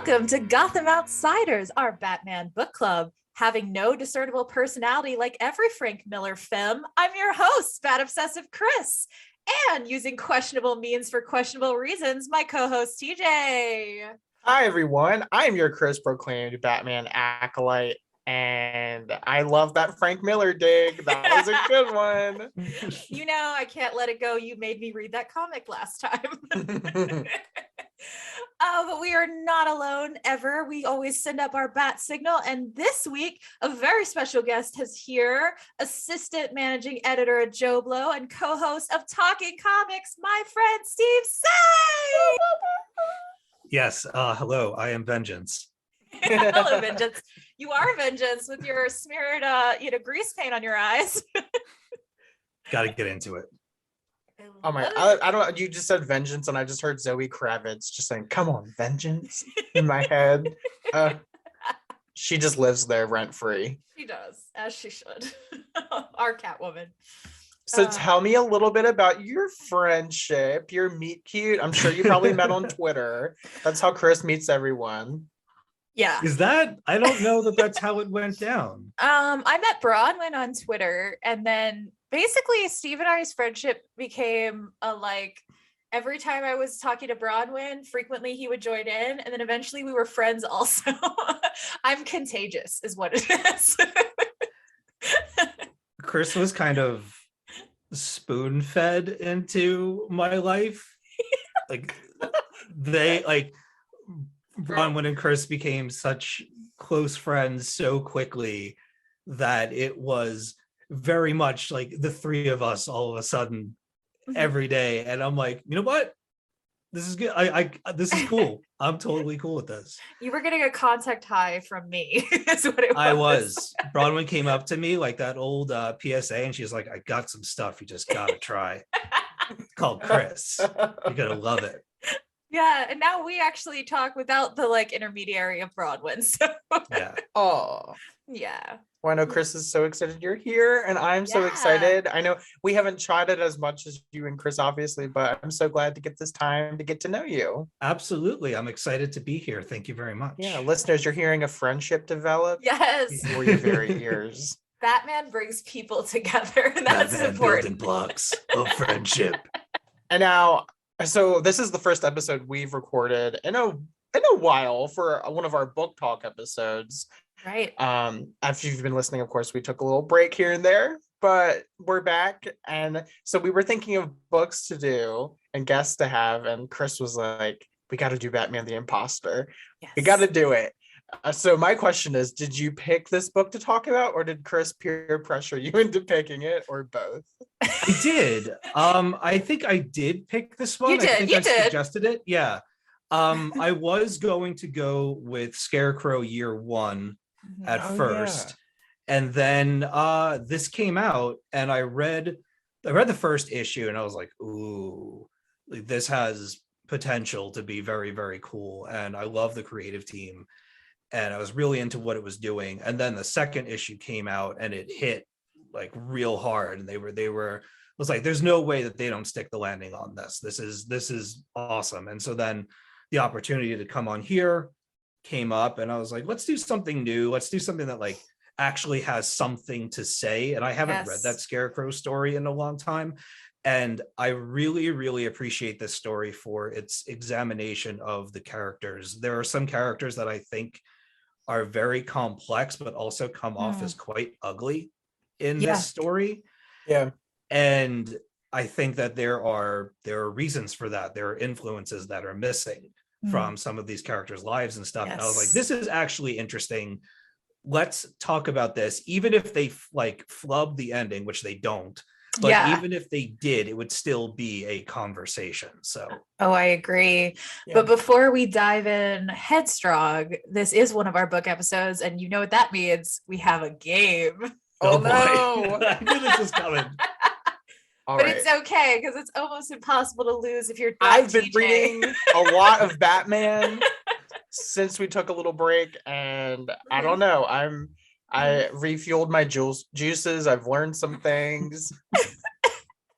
Welcome to Gotham Outsiders, our Batman book club. Having no discernible personality like every Frank Miller film, I'm your host, Bat Obsessive Chris. And using questionable means for questionable reasons, my co-host TJ. Hi everyone, I'm your Chris proclaimed Batman acolyte, and I love that Frank Miller dig. That was a good one. You know, I can't let it go. You made me read that comic last time. But we are not alone ever. We always send up our bat signal. And this week, a very special guest is here, assistant managing editor at Joe Blow and co-host of Talking Comics, my friend Steve Seigh. Yes, hello, I am Vengeance. Hello, Vengeance. You are Vengeance with your smeared grease paint on your eyes. Gotta get into it. Oh my, I don't, you just said Vengeance and I just heard Zoe Kravitz just saying, come on, Vengeance, in my head. She just lives there rent-free. She does, as she should. Our Catwoman. So tell me a little bit about your friendship, your meet cute. I'm sure you probably met on Twitter. That's how Chris meets everyone. Yeah. Is that? I don't know that that's how it went down. I met Bronwyn on Twitter, and then basically Steve and I's friendship became every time I was talking to Bronwyn, frequently he would join in, and then eventually we were friends also. I'm contagious is what it is. Chris was kind of spoon-fed into my life. Bronwyn and Chris became such close friends so quickly that it was very much like the three of us all of a sudden every day. And I'm like, you know what? This is good. This is cool. I'm totally cool with this. You were getting a contact high from me. Is what it was. I was. Bronwyn came up to me like that old PSA, and she's like, I got some stuff you just gotta try. It's called Chris. You're gonna love it. Yeah, and now we actually talk without the intermediary of Bronwyn. So yeah. Oh. Yeah. Well, I know Chris is so excited you're here, and I'm so excited. I know we haven't chatted as much as you and Chris, obviously, but I'm so glad to get this time to get to know you. Absolutely. I'm excited to be here. Thank you very much. Yeah, listeners, you're hearing a friendship develop. Yes. Before your very ears. Batman brings people together. That's Batman important. Building blocks of friendship. And now, so this is the first episode we've recorded in a while for one of our book talk episodes. Right. After you've been listening, of course, we took a little break here and there, but we're back. And so we were thinking of books to do and guests to have. And Chris was like, we got to do Batman the Imposter. Yes. We got to do it. So my question is, did you pick this book to talk about, or did Chris peer pressure you into picking it, or both? I did. I think I did pick this one. You did. I think you I did. suggested it. Yeah. I was going to go with Scarecrow Year One at first, and then this came out, and I read the first issue, and I was like, ooh, this has potential to be very, very cool, and I love the creative team, and I was really into what it was doing. And then the second issue came out, and it hit like real hard, and they were was like, there's no way that they don't stick the landing on this. This is awesome. And so then the opportunity to come on here came up, and I was like, let's do something new. Let's do something that actually has something to say. And I haven't read that Scarecrow story in a long time. And I really, really appreciate this story for its examination of the characters. There are some characters that I think are very complex, but also come off as quite ugly in this story. Yeah. And I think that there are reasons for that. There are influences that are missing from some of these characters' lives and stuff. Yes. And I was like, this is actually interesting. Let's talk about this. Even if they flub the ending, which they don't, but even if they did, it would still be a conversation. So I agree. Yeah. But before we dive in headstrong, this is one of our book episodes, and you know what that means. We have a game. Oh no. I knew this was coming. But it's okay, because it's almost impossible to lose if you're not I've been TJ. reading a lot of Batman since we took a little break, and I don't know. I refueled my juices. I've learned some things.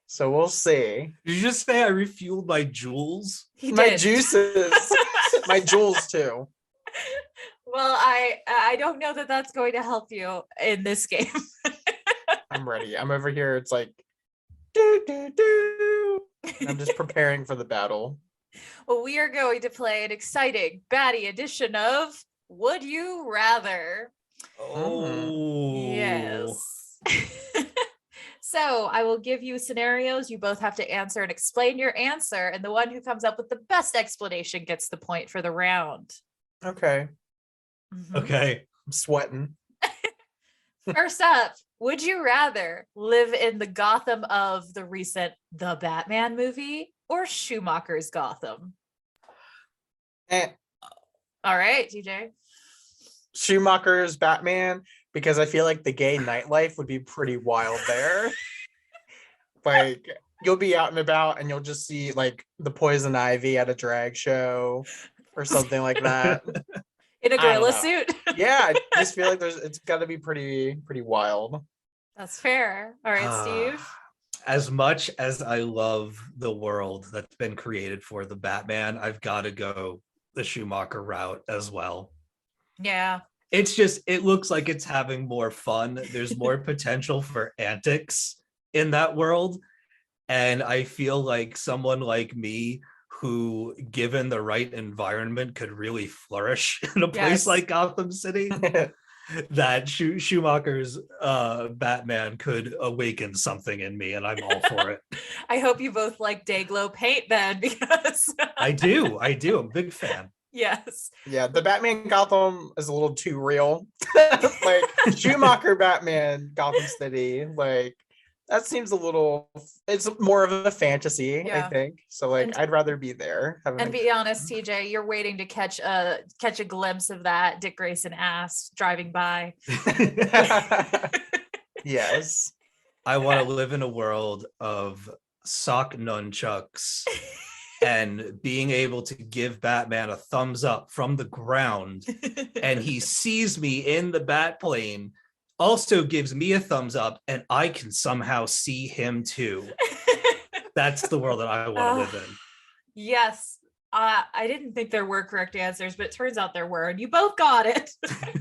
So we'll see. Did you just say I refueled my jewels? My juices. My jewels too. Well, I don't know that that's going to help you in this game. I'm ready. I'm over here. It's like, do, do, do. And I'm just preparing for the battle. Well, we are going to play an exciting baddie edition of Would You Rather? Oh. Yes. So I will give you scenarios. You both have to answer and explain your answer. And the one who comes up with the best explanation gets the point for the round. Okay. Okay. I'm sweating. First up, would you rather live in the Gotham of the recent The Batman movie or Schumacher's Gotham? Eh. All right, TJ. Schumacher's Batman, because I feel like the gay nightlife would be pretty wild there. Like, you'll be out and about and you'll just see like the Poison Ivy at a drag show or something like that. In a I don't gorilla know. suit? Yeah, I just feel like it's got to be pretty wild. That's fair. All right, Steve. As much as I love the world that's been created for the Batman, I've got to go the Schumacher route as well. Yeah. It's just, it looks like it's having more fun. There's more potential for antics in that world. And I feel like someone like me, who, given the right environment, could really flourish in a place like Gotham City, that Schumacher's Batman could awaken something in me, and I'm all for it. I hope you both like Dayglow paint then, because I do. I'm a big fan. Yes. Yeah, the Batman Gotham is a little too real. Like Schumacher Batman Gotham City, like that seems a little, it's more of a fantasy, I think. So like I'd rather be there. And be honest, TJ, you're waiting to catch a glimpse of that Dick Grayson ass driving by. Yes. I want to live in a world of sock nunchucks and being able to give Batman a thumbs up from the ground, and he sees me in the bat plane, also gives me a thumbs up, and I can somehow see him too. That's the world that I want to live in. Yes. I didn't think there were correct answers, but it turns out there were, and you both got it.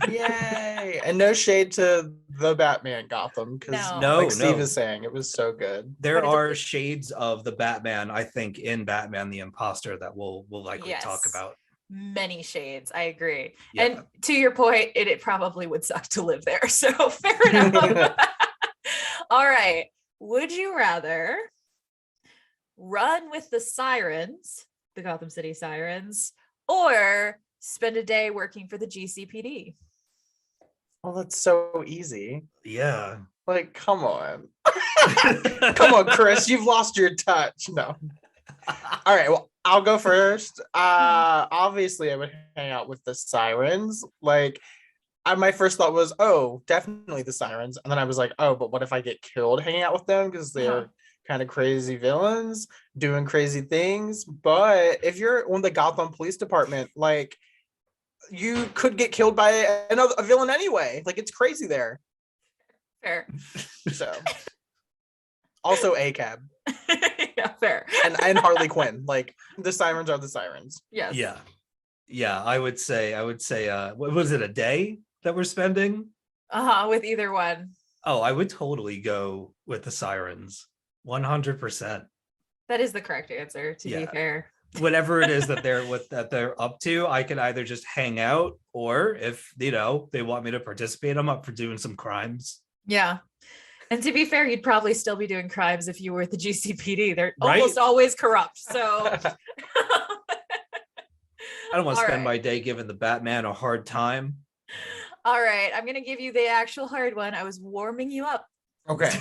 Yay. And no shade to the Batman Gotham, because like Steve is saying, it was so good. There are shades of the Batman, I think, in Batman the Imposter that we'll likely talk about. Many shades, I agree. Yeah. And to your point, it probably would suck to live there, so fair enough. All right, would you rather run with the sirens, the Gotham City Sirens, or spend a day working for the GCPD? Well, that's so easy. Yeah. Like, come on. Come on, Chris, you've lost your touch. No. All right, well, I'll go first. Obviously, I would hang out with the sirens. Like, my first thought was, oh, definitely the sirens. And then I was like, oh, but what if I get killed hanging out with them? Because they're kind of crazy villains doing crazy things. But if you're on the Gotham Police Department, like, you could get killed by a villain anyway. Like, it's crazy there. Fair. So, also ACAB. Yeah, fair. And Harley Quinn. Like, the sirens are the sirens. Yes. Yeah. I would say what was it, a day that we're spending? With either one. Oh, I would totally go with the sirens. 100%. That is the correct answer, to be fair. Whatever it is that they're up to, I can either just hang out, or if they want me to participate, I'm up for doing some crimes. Yeah. And to be fair, you'd probably still be doing crimes if you were at the GCPD. They're almost always corrupt. So I don't want to spend my day giving the Batman a hard time. All right. I'm going to give you the actual hard one. I was warming you up. Okay.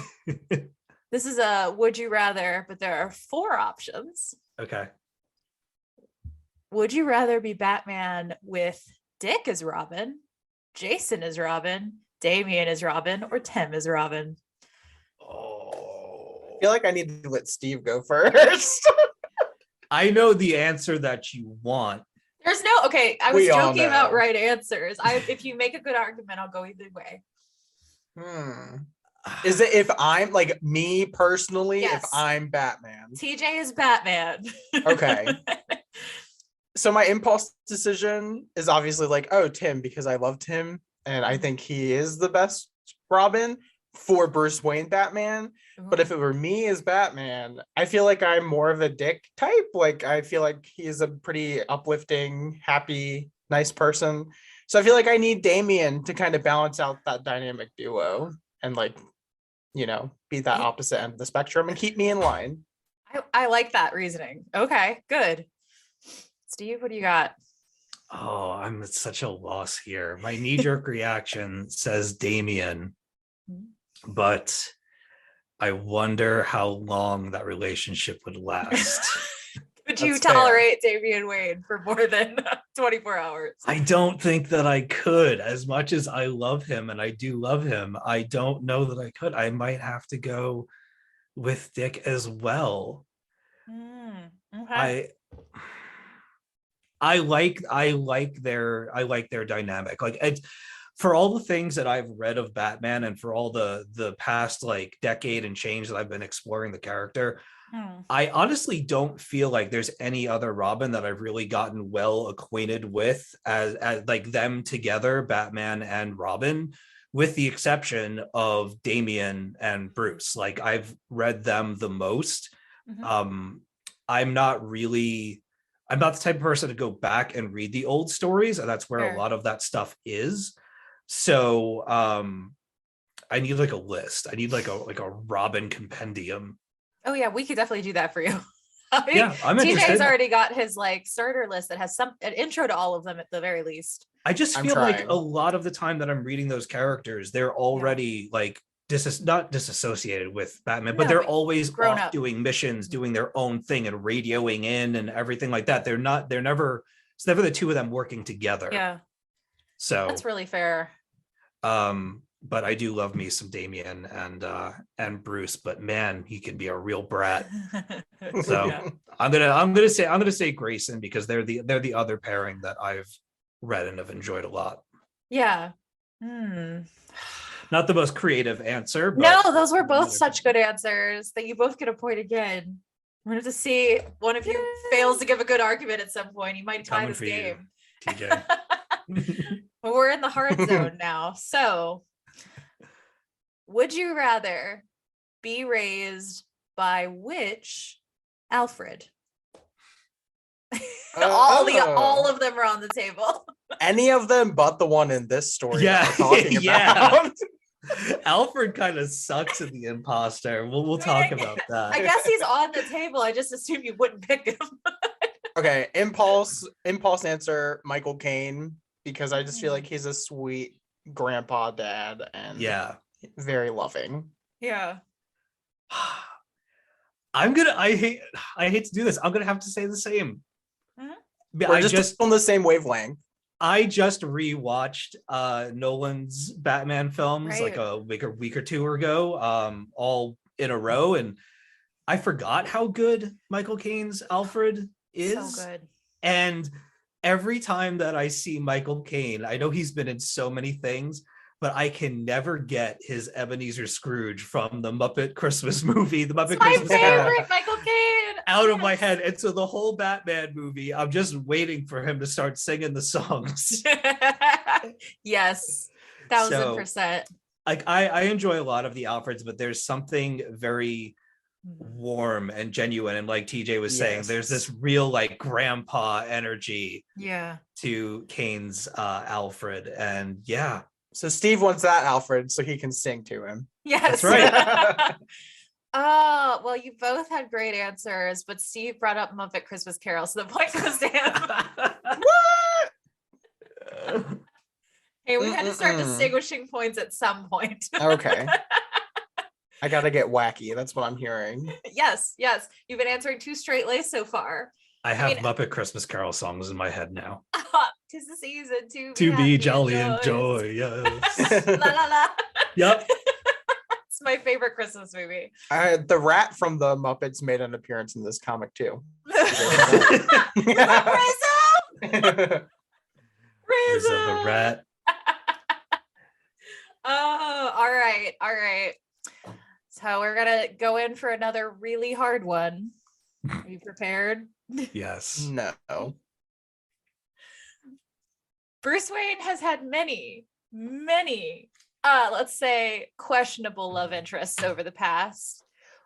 This is a would you rather, but there are 4 options. Okay. Would you rather be Batman with Dick as Robin, Jason as Robin, Damian as Robin, or Tim as Robin? I feel like I need to let Steve go first. I know the answer that you want. There's no, okay, I was joking about right answers. If you make a good argument, I'll go either way. Is it if I'm, like, me personally, if I'm Batman? TJ is Batman. Okay. So my impulse decision is obviously like, oh, Tim, because I loved him and I think he is the best Robin for Bruce Wayne Batman. But if it were me as Batman, I feel like I'm more of a dick type. Like I feel like he's a pretty uplifting, happy, nice person. So I feel like I need Damian to kind of balance out that dynamic duo and like, be that opposite end of the spectrum and keep me in line. I like that reasoning. Okay, good. Steve, what do you got? Oh, I'm at such a loss here. My knee-jerk reaction says Damian, but I wonder how long that relationship would last. Could you tolerate Damian Wayne for more than 24 hours? I don't think that I could. As much as I love him, and I do love him, I don't know that I could. I might have to go with Dick as well. Okay. I like their dynamic. Like it's, for all the things that I've read of Batman and for all the past like decade and change that I've been exploring the character, I honestly don't feel like there's any other Robin that I've really gotten well acquainted with as like them together, Batman and Robin, with the exception of Damian and Bruce. Like I've read them the most. I'm not the type of person to go back and read the old stories, and that's where a lot of that stuff is. So I need like a list. I need like a Robin compendium. Oh yeah, we could definitely do that for you. Yeah, I'm TJ's interested. already got his like starter list that has an intro to all of them at the very least. I just feel like a lot of the time that I'm reading those characters, they're already like not disassociated with Batman, but they're always grown off up, doing missions, doing their own thing and radioing in and everything like that. It's never the two of them working together. Yeah. So that's really fair. But I do love me some Damian and Bruce, but man, he can be a real brat. So yeah. I'm gonna say Grayson, because they're the other pairing that I've read and have enjoyed a lot. Yeah. Not the most creative answer, but no, those were both such good answers that you both get a point again. We're gonna have to see one of you fails to give a good argument at some point. You might tie this game. You, TJ. But we're in the hard zone now. So would you rather be raised by which Alfred? All of them are on the table. Any of them but the one in this story. Yeah. About. Alfred kind of sucks in the Imposter. We'll talk about that. I guess he's on the table. I just assumed you wouldn't pick him. Okay, impulse answer, Michael Caine, because I just feel like he's a sweet grandpa dad and very loving. Yeah. I hate to do this. I'm gonna have to say the same. We're just on the same wavelength. I just rewatched Nolan's Batman films like a week or two ago, all in a row, and I forgot how good Michael Caine's Alfred is. So good. And every time that I see Michael Caine, I know he's been in so many things, but I can never get his Ebenezer Scrooge from the Muppet Christmas movie, the Muppet Christmas Carol, my favorite Michael Caine, out of my head. And so the whole Batman movie, I'm just waiting for him to start singing the songs. Yes, 1000%. Like I enjoy a lot of the Alfreds, but there's something very warm and genuine, and like TJ was saying, there's this real like grandpa energy to Caine's Alfred. And so Steve wants that Alfred so he can sing to him. Yes, that's right. Oh, well, you both had great answers, but Steve brought up Muppet Christmas Carol, so the point goes to him. What? Hey, we had to start distinguishing points at some point. Okay. I gotta get wacky. That's what I'm hearing. Yes. You've been answering 2 straight lays so far. I have Muppet Christmas Carol songs in my head now. 'Tis the season to be jolly and joyous. La la la. Yep. It's my favorite Christmas movie. The rat from the Muppets made an appearance in this comic too. Rizzo! Rizzo the rat. Oh, all right. So we're gonna go in for another really hard one. Are you prepared? Yes. No. Bruce Wayne has had many, let's say, questionable love interests over the past,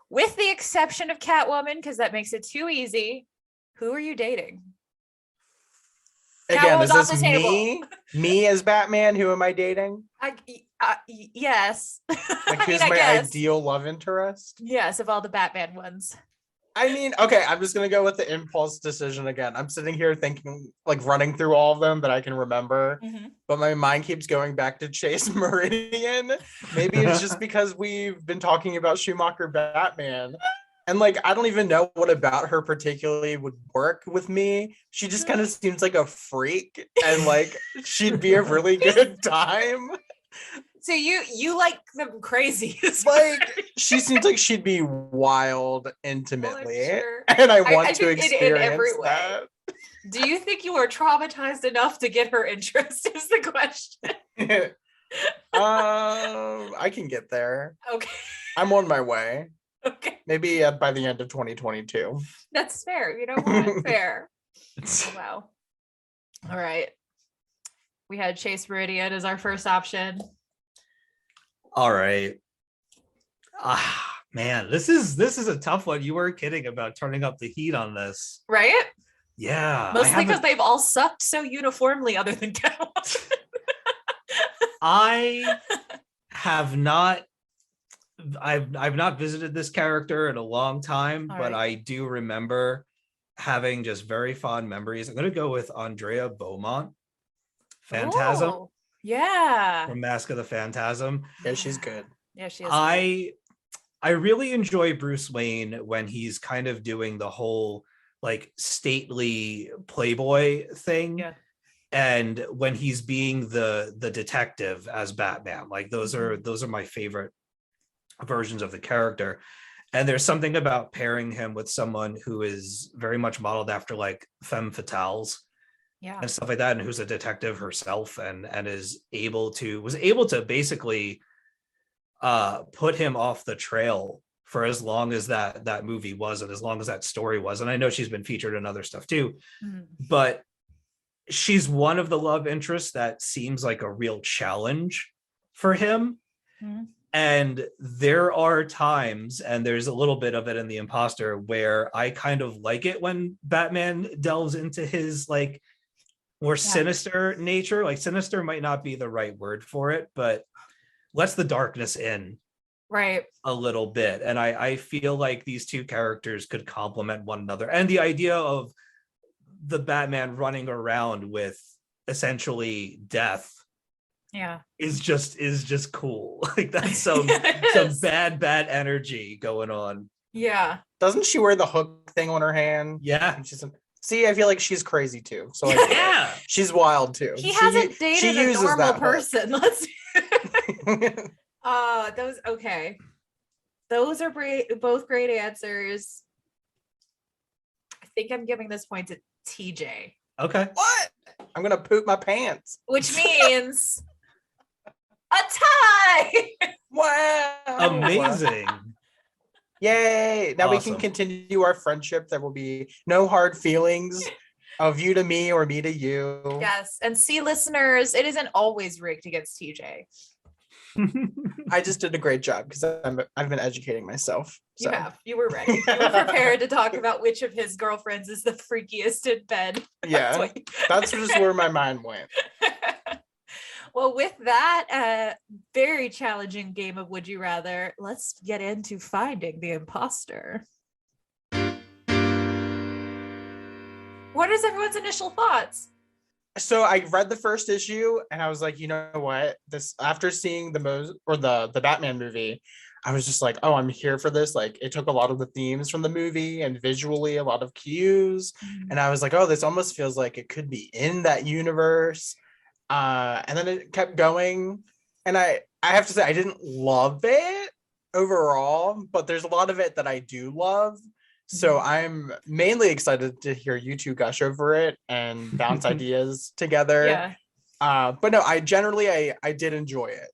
with the exception of Catwoman, because that makes it too easy. Who are you dating? Again, Catwoman's is off this the table. me as Batman? Who am I dating? Yes. Like, who's my ideal love interest? Yes, of all the Batman ones. I mean, okay, I'm just gonna go with the impulse decision again. I'm sitting here thinking, like, running through all of them that I can remember, but my mind keeps going back to Chase Meridian. Maybe it's just because we've been talking about Schumacher Batman. And, like, I don't even know what about her particularly would work with me. She just kind of seems like a freak, and, like, she'd be a really good time. So you like them crazy. Like, she seems like she'd be wild intimately, sure. and I want I to experience in every way. that. Do you think you are traumatized enough to get her interest is the question. I can get there. Okay. I'm on my way. Okay. Maybe by the end of 2022. That's fair. You know what? Fair. Oh, wow. All right. We had Chase Meridian as our first option. All right. Man, this is a tough one. You weren't kidding about turning up the heat on this. Right? Yeah. Mostly because they've all sucked so uniformly other than Catwoman. I've not visited this character in a long time, but I do remember having just very fond memories. I'm gonna go with Andrea Beaumont, Phantasm. Oh, yeah. From Mask of the Phantasm. Yeah, she's good. Yeah, she is. I really enjoy Bruce Wayne when he's kind of doing the whole like stately playboy thing. Yeah. And when he's being the detective as Batman. Like those are my favorite versions of the character. And there's something about pairing him with someone who is very much modeled after like femme fatales, and stuff like that, and who's a detective herself, and was able to basically put him off the trail for as long as that movie was, and as long as that story was. And I know she's been featured in other stuff too, but she's one of the love interests that seems like a real challenge for him. And there are times, and there's a little bit of it in the Imposter, where I kind of like it when Batman delves into his like more sinister nature. Like sinister might not be the right word for it, but lets the darkness in a little bit. And I feel like these two characters could complement one another. And the idea of the Batman running around with essentially death is just cool. Like that's some bad energy going on. Doesn't she wear the hook thing on her hand? See, I feel like she's crazy too. So like, she's wild too. He hasn't dated a normal person. Let's those okay. Those are both great answers. I think I'm giving this point to TJ. Okay. What? I'm gonna poop my pants. Which means a tie. Wow. Amazing. Yay. Now we can continue our friendship. There will be no hard feelings of you to me or me to you. Yes. And see, listeners, it isn't always rigged against TJ. I just did a great job because I've been educating myself. So. You have. You were ready. You were prepared to talk about which of his girlfriends is the freakiest in bed. Yeah. That's just where my mind went. Well, with that very challenging game of Would You Rather, let's get into finding the imposter. What is everyone's initial thoughts? So I read the first issue and I was like, you know what? This after seeing the Batman movie, I was just like, oh, I'm here for this. Like it took a lot of the themes from the movie and visually a lot of cues. And I was like, oh, this almost feels like it could be in that universe. And then it kept going. And I have to say, I didn't love it overall, but there's a lot of it that I do love. So I'm mainly excited to hear you two gush over it and bounce ideas together. Yeah. But no, I did enjoy it.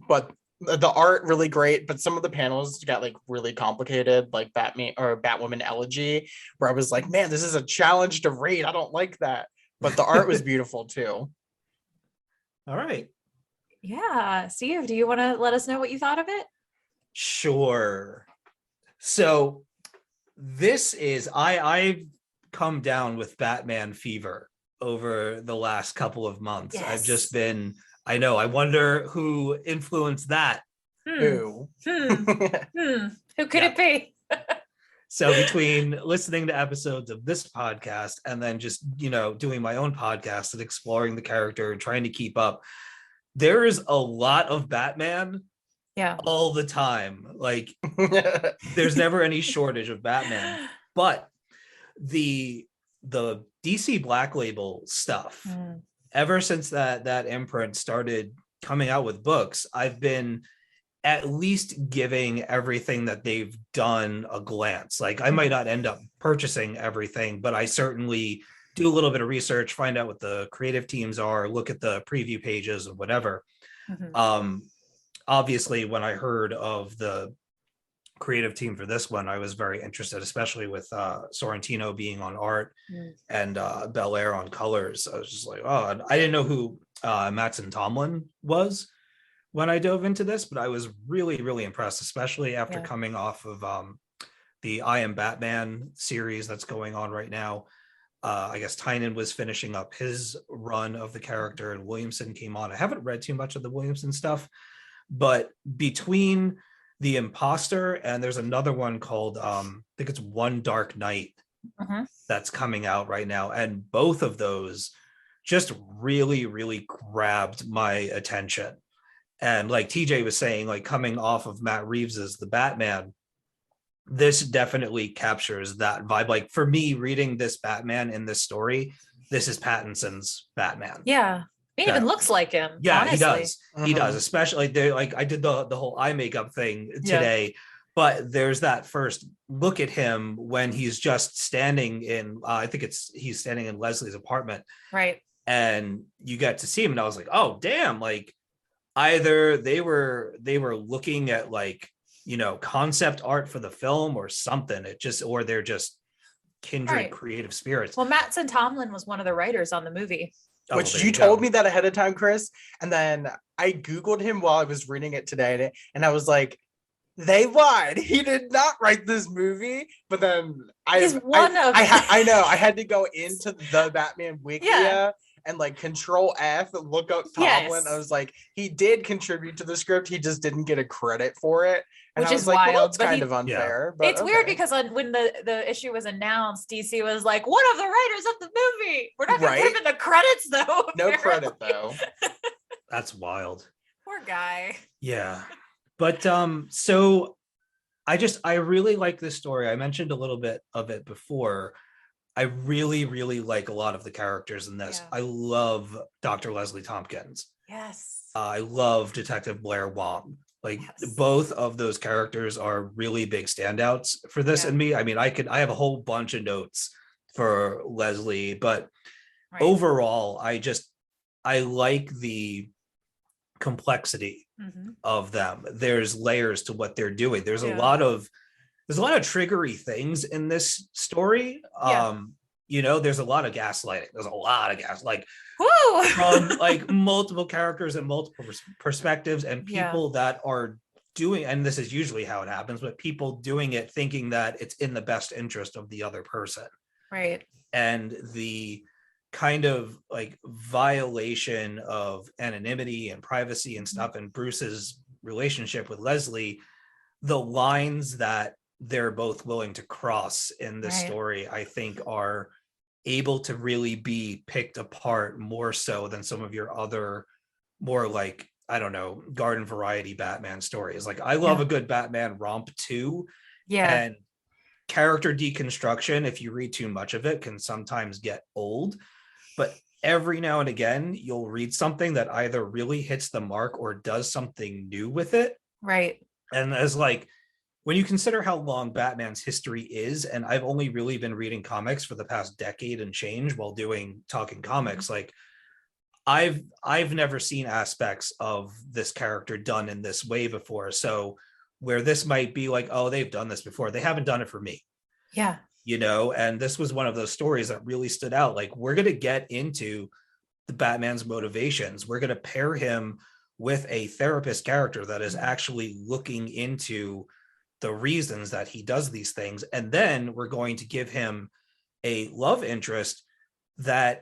But the art really great, but some of the panels got like really complicated, like Batman or Batwoman Elegy, where I was like, man, this is a challenge to read. I don't like that. But the art was beautiful too. All right. Yeah. Steve, do you want to let us know what you thought of it? Sure. So this is I've come down with Batman fever over the last couple of months. Yes. I've just been, I know, I wonder who influenced that. Who? Who could it be? So between listening to episodes of this podcast and then just, doing my own podcast and exploring the character and trying to keep up, there is a lot of Batman all the time. Like there's never any shortage of Batman. But the DC Black Label stuff, ever since that imprint started coming out with books, I've been at least giving everything that they've done a glance. Like I might not end up purchasing everything, but I certainly do a little bit of research, find out what the creative teams are, look at the preview pages and whatever. Obviously, when I heard of the creative team for this one, I was very interested, especially with Sorrentino being on art and Bellaire on colors. I was just like, oh, I didn't know who Mattson Tomlin was when I dove into this, but I was really, really impressed, especially after coming off of the I Am Batman series that's going on right now. I guess Tynan was finishing up his run of the character and Williamson came on. I haven't read too much of the Williamson stuff, but between the Imposter and there's another one called, I think it's One Dark Night that's coming out right now. And both of those just really, really grabbed my attention. And like TJ was saying, like coming off of Matt Reeves' The Batman, this definitely captures that vibe. Like for me, reading this Batman in this story, this is Pattinson's Batman. Yeah. He even looks like him. Yeah, honestly. he does. He does, especially like I did the whole eye makeup thing today, but there's that first look at him when he's just standing in, I think he's standing in Leslie's apartment. Right. And you get to see him and I was like, oh, damn, like either they were looking at like, concept art for the film or something. Or they're just kindred creative spirits. Well, Mattson Tomlin was one of the writers on the movie. Which you told me that ahead of time, Chris. And then I Googled him while I was reading it today. And I was like, they lied. He did not write this movie. But then I know I had to go into the Batman Wikia and like Control F and look up Tomlin. I was like, he did contribute to the script. He just didn't get a credit for it. And Which I was is like, wild. well, that's kind of unfair. But it's weird because when the issue was announced, DC was like, one of the writers of the movie. We're not going to put him in the credits, though. No credit, though. That's wild. Poor guy. Yeah. But so I really like this story. I mentioned a little bit of it before. I really, really like a lot of the characters in this. I love Dr. Leslie Tompkins. Yes. I love Detective Blair Wong. Like both of those characters are really big standouts for this and me. I mean, I have a whole bunch of notes for Leslie, but overall, I like the complexity of them. There's layers to what they're doing. There's a lot of triggery things in this story. There's a lot of gaslighting. There's a lot of from like multiple characters and multiple perspectives and people that are doing, and this is usually how it happens, but people doing it thinking that it's in the best interest of the other person. Right. And the kind of like violation of anonymity and privacy and stuff, and Bruce's relationship with Leslie, the lines that they're both willing to cross in this story, I think are able to really be picked apart more so than some of your other more like, I don't know, garden variety Batman stories. Like I love a good Batman romp too. And character deconstruction, if you read too much of it, can sometimes get old. But every now and again, you'll read something that either really hits the mark or does something new with it. Right. And as like, when you consider how long Batman's history is, and I've only really been reading comics for the past decade and change while talking comics, like I've never seen aspects of this character done in this way before. So where this might be like, oh, they've done this before, they haven't done it for me. Yeah. And this was one of those stories that really stood out. Like we're going to get into the Batman's motivations. We're going to pair him with a therapist character that is actually looking into the reasons that he does these things. And then we're going to give him a love interest that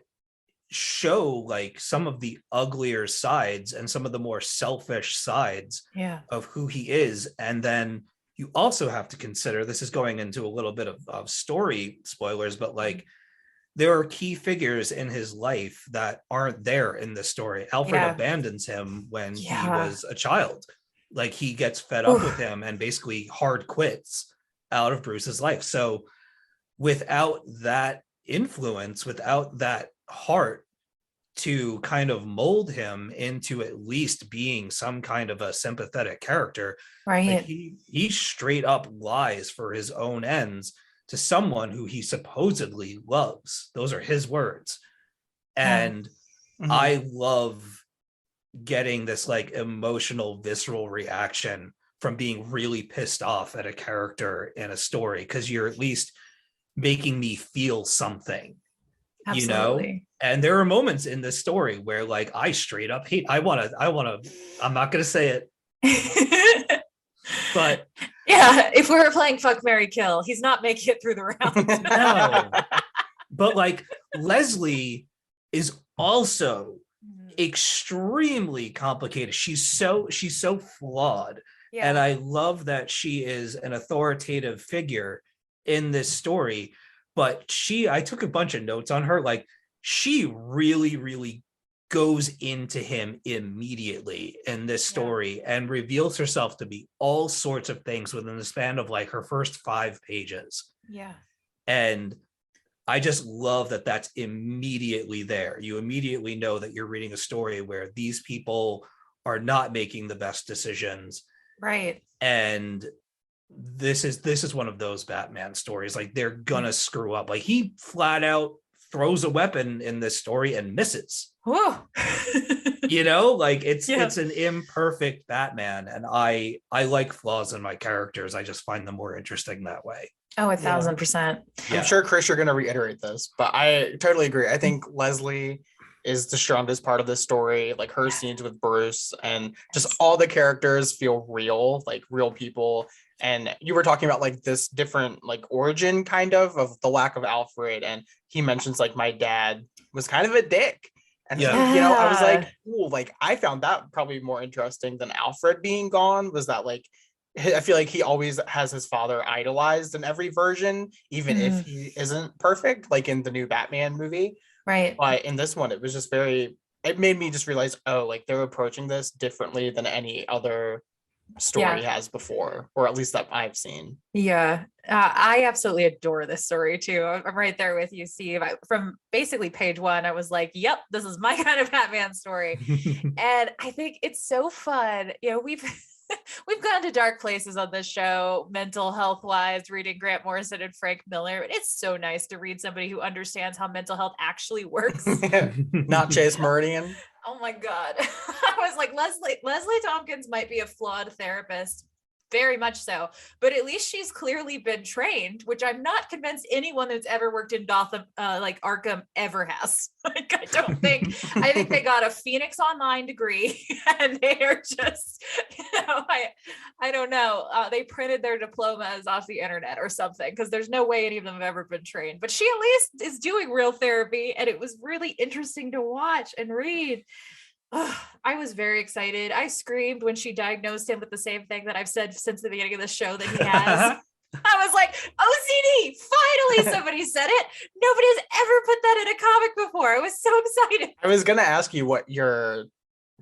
show like some of the uglier sides and some of the more selfish sides of who he is. And then you also have to consider, this is going into a little bit of story spoilers, but like there are key figures in his life that aren't there in this story. Alfred abandons him when he was a child. Like he gets fed up with him and basically hard quits out of Bruce's life. So without that influence, without that heart to kind of mold him into at least being some kind of a sympathetic character, right? Like he straight up lies for his own ends to someone who he supposedly loves. Those are his words. And I love getting this like emotional, visceral reaction from being really pissed off at a character in a story, because you're at least making me feel something. Absolutely. You know, and there are moments in this story where like I straight up hate, I'm not gonna say it, but yeah, if we were playing Fuck, Marry, Kill, he's not making it through the round. no. But like Leslie is also extremely complicated. She's so flawed. And I love that she is an authoritative figure in this story. But I took a bunch of notes on her. Like she really, really goes into him immediately in this story and reveals herself to be all sorts of things within the span of like her first 5 pages. Yeah. And I just love that that's immediately there. You immediately know that you're reading a story where these people are not making the best decisions. Right. And this is one of those Batman stories. Like they're gonna screw up. Like he flat out throws a weapon in this story and misses. You know, like it's an imperfect Batman, and I like flaws in my characters. I just find them more interesting that way. Oh, 1,000%. I'm sure, Chris, you're going to reiterate this, but I totally agree. I think Leslie is the strongest part of this story. Like her scenes with Bruce and just all the characters feel real, like real people. And you were talking about like this different like origin kind of the lack of Alfred. And he mentions like my dad was kind of a dick. And you know, I was like, ooh, like I found that probably more interesting than Alfred being gone. Was that like, I feel like he always has his father idolized in every version, even if he isn't perfect, like in the new Batman movie. Right. But in this one, it was just it made me just realize, oh, like they're approaching this differently than any other story has before, or at least that I've seen. Yeah. I absolutely adore this story too. I'm right there with you, Steve. From basically page 1, I was like, yep, this is my kind of Batman story. And I think it's so fun. You know, we've gone to dark places on this show, mental health wise, reading Grant Morrison and Frank Miller. It's so nice to read somebody who understands how mental health actually works. Not Chase Meridian. Oh my God. I was like, Leslie Tompkins might be a flawed therapist. Very much so, but at least she's clearly been trained, which I'm not convinced anyone that's ever worked in Gotham, like Arkham, ever has. Like, I think they got a Phoenix Online degree, and they are just, you know, I don't know. They printed their diplomas off the internet or something, because there's no way any of them have ever been trained. But she at least is doing real therapy, and it was really interesting to watch and read. I was very excited. I screamed when she diagnosed him with the same thing that I've said since the beginning of the show that he has. I was like, OCD, finally somebody said it. Nobody has ever put that in a comic before. I was so excited. I was going to ask you what your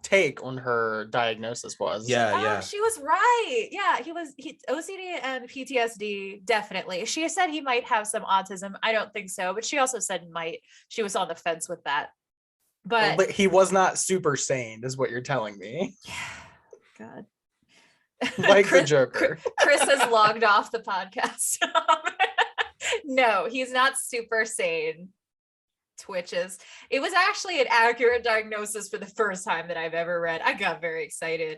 take on her diagnosis was. Yeah. She was right. Yeah, he OCD and PTSD, definitely. She said he might have some autism. I don't think so, but she also said might. She was on the fence with that. But he was not super sane, is what you're telling me. God. Like the Joker. Chris has logged off the podcast. No, he's not super sane. Twitches. It was actually an accurate diagnosis for the first time that I've ever read. I got very excited.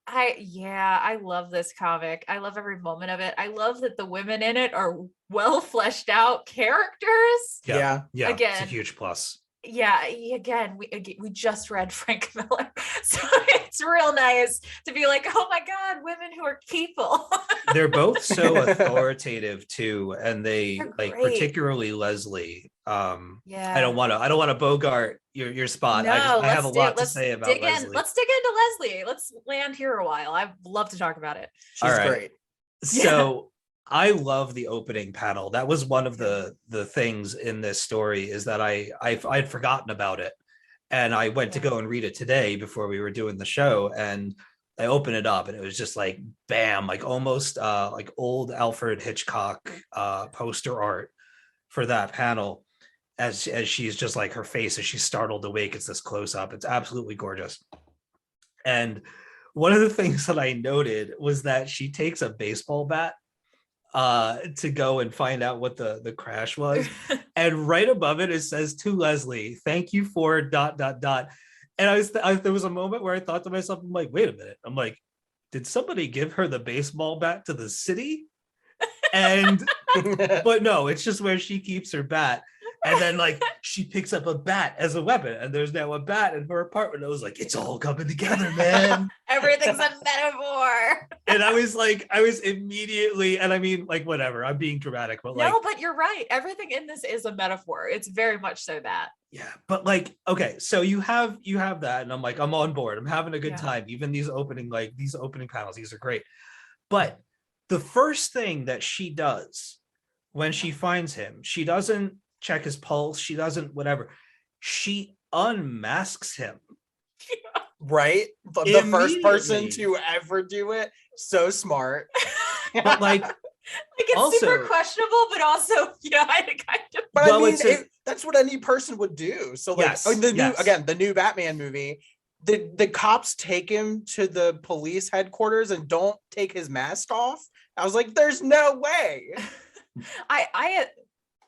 I love this comic. I love every moment of it. I love that the women in it are well fleshed out characters. Yeah. Again, it's a huge plus. yeah, again, we just read Frank Miller, so it's real nice to be like, oh my God, women who are people. They're both so authoritative too, and they They're like great. particularly Leslie. Yeah, I don't want to bogart your spot. no, I have a lot to say about Leslie. Let's dig into Leslie. Let's land here a while. I'd love to talk about it. She's All right. great. So I love the opening panel. That was one of the things in this story, is that I'd forgotten about it, and I went to go and read it today before we were doing the show, and I opened it up and it was just like bam, like almost like old Alfred Hitchcock poster art for that panel, as she's just like, her face as she's startled awake. It's this close up. It's absolutely gorgeous. And one of the things that I noted was that she takes a baseball bat to go and find out what the crash was. And right above it says, to Leslie, thank you for ... And there was a moment where I thought to myself, I'm like, wait a minute. I'm like, did somebody give her the baseball bat to the city? And but no, it's just where she keeps her bat. And then like she picks up a bat as a weapon, and there's now a bat in her apartment. I was like, it's all coming together, man. Everything's a metaphor. And I was immediately, and I mean, like, whatever, I'm being dramatic, but like, no, but you're right. Everything in this is a metaphor. It's very much so that. Yeah, but like, okay, so you have that, and I'm like, I'm on board. I'm having a good time. Even these opening panels, these are great. But the first thing that she does when she finds him, she doesn't check his pulse, she doesn't whatever, she unmasks him. Right? The first person to ever do it. So smart. But like it's also super questionable, but also, kind of. But well, I mean, that's what any person would do. So like, the new Batman movie, the cops take him to the police headquarters and don't take his mask off. I was like, there's no way. I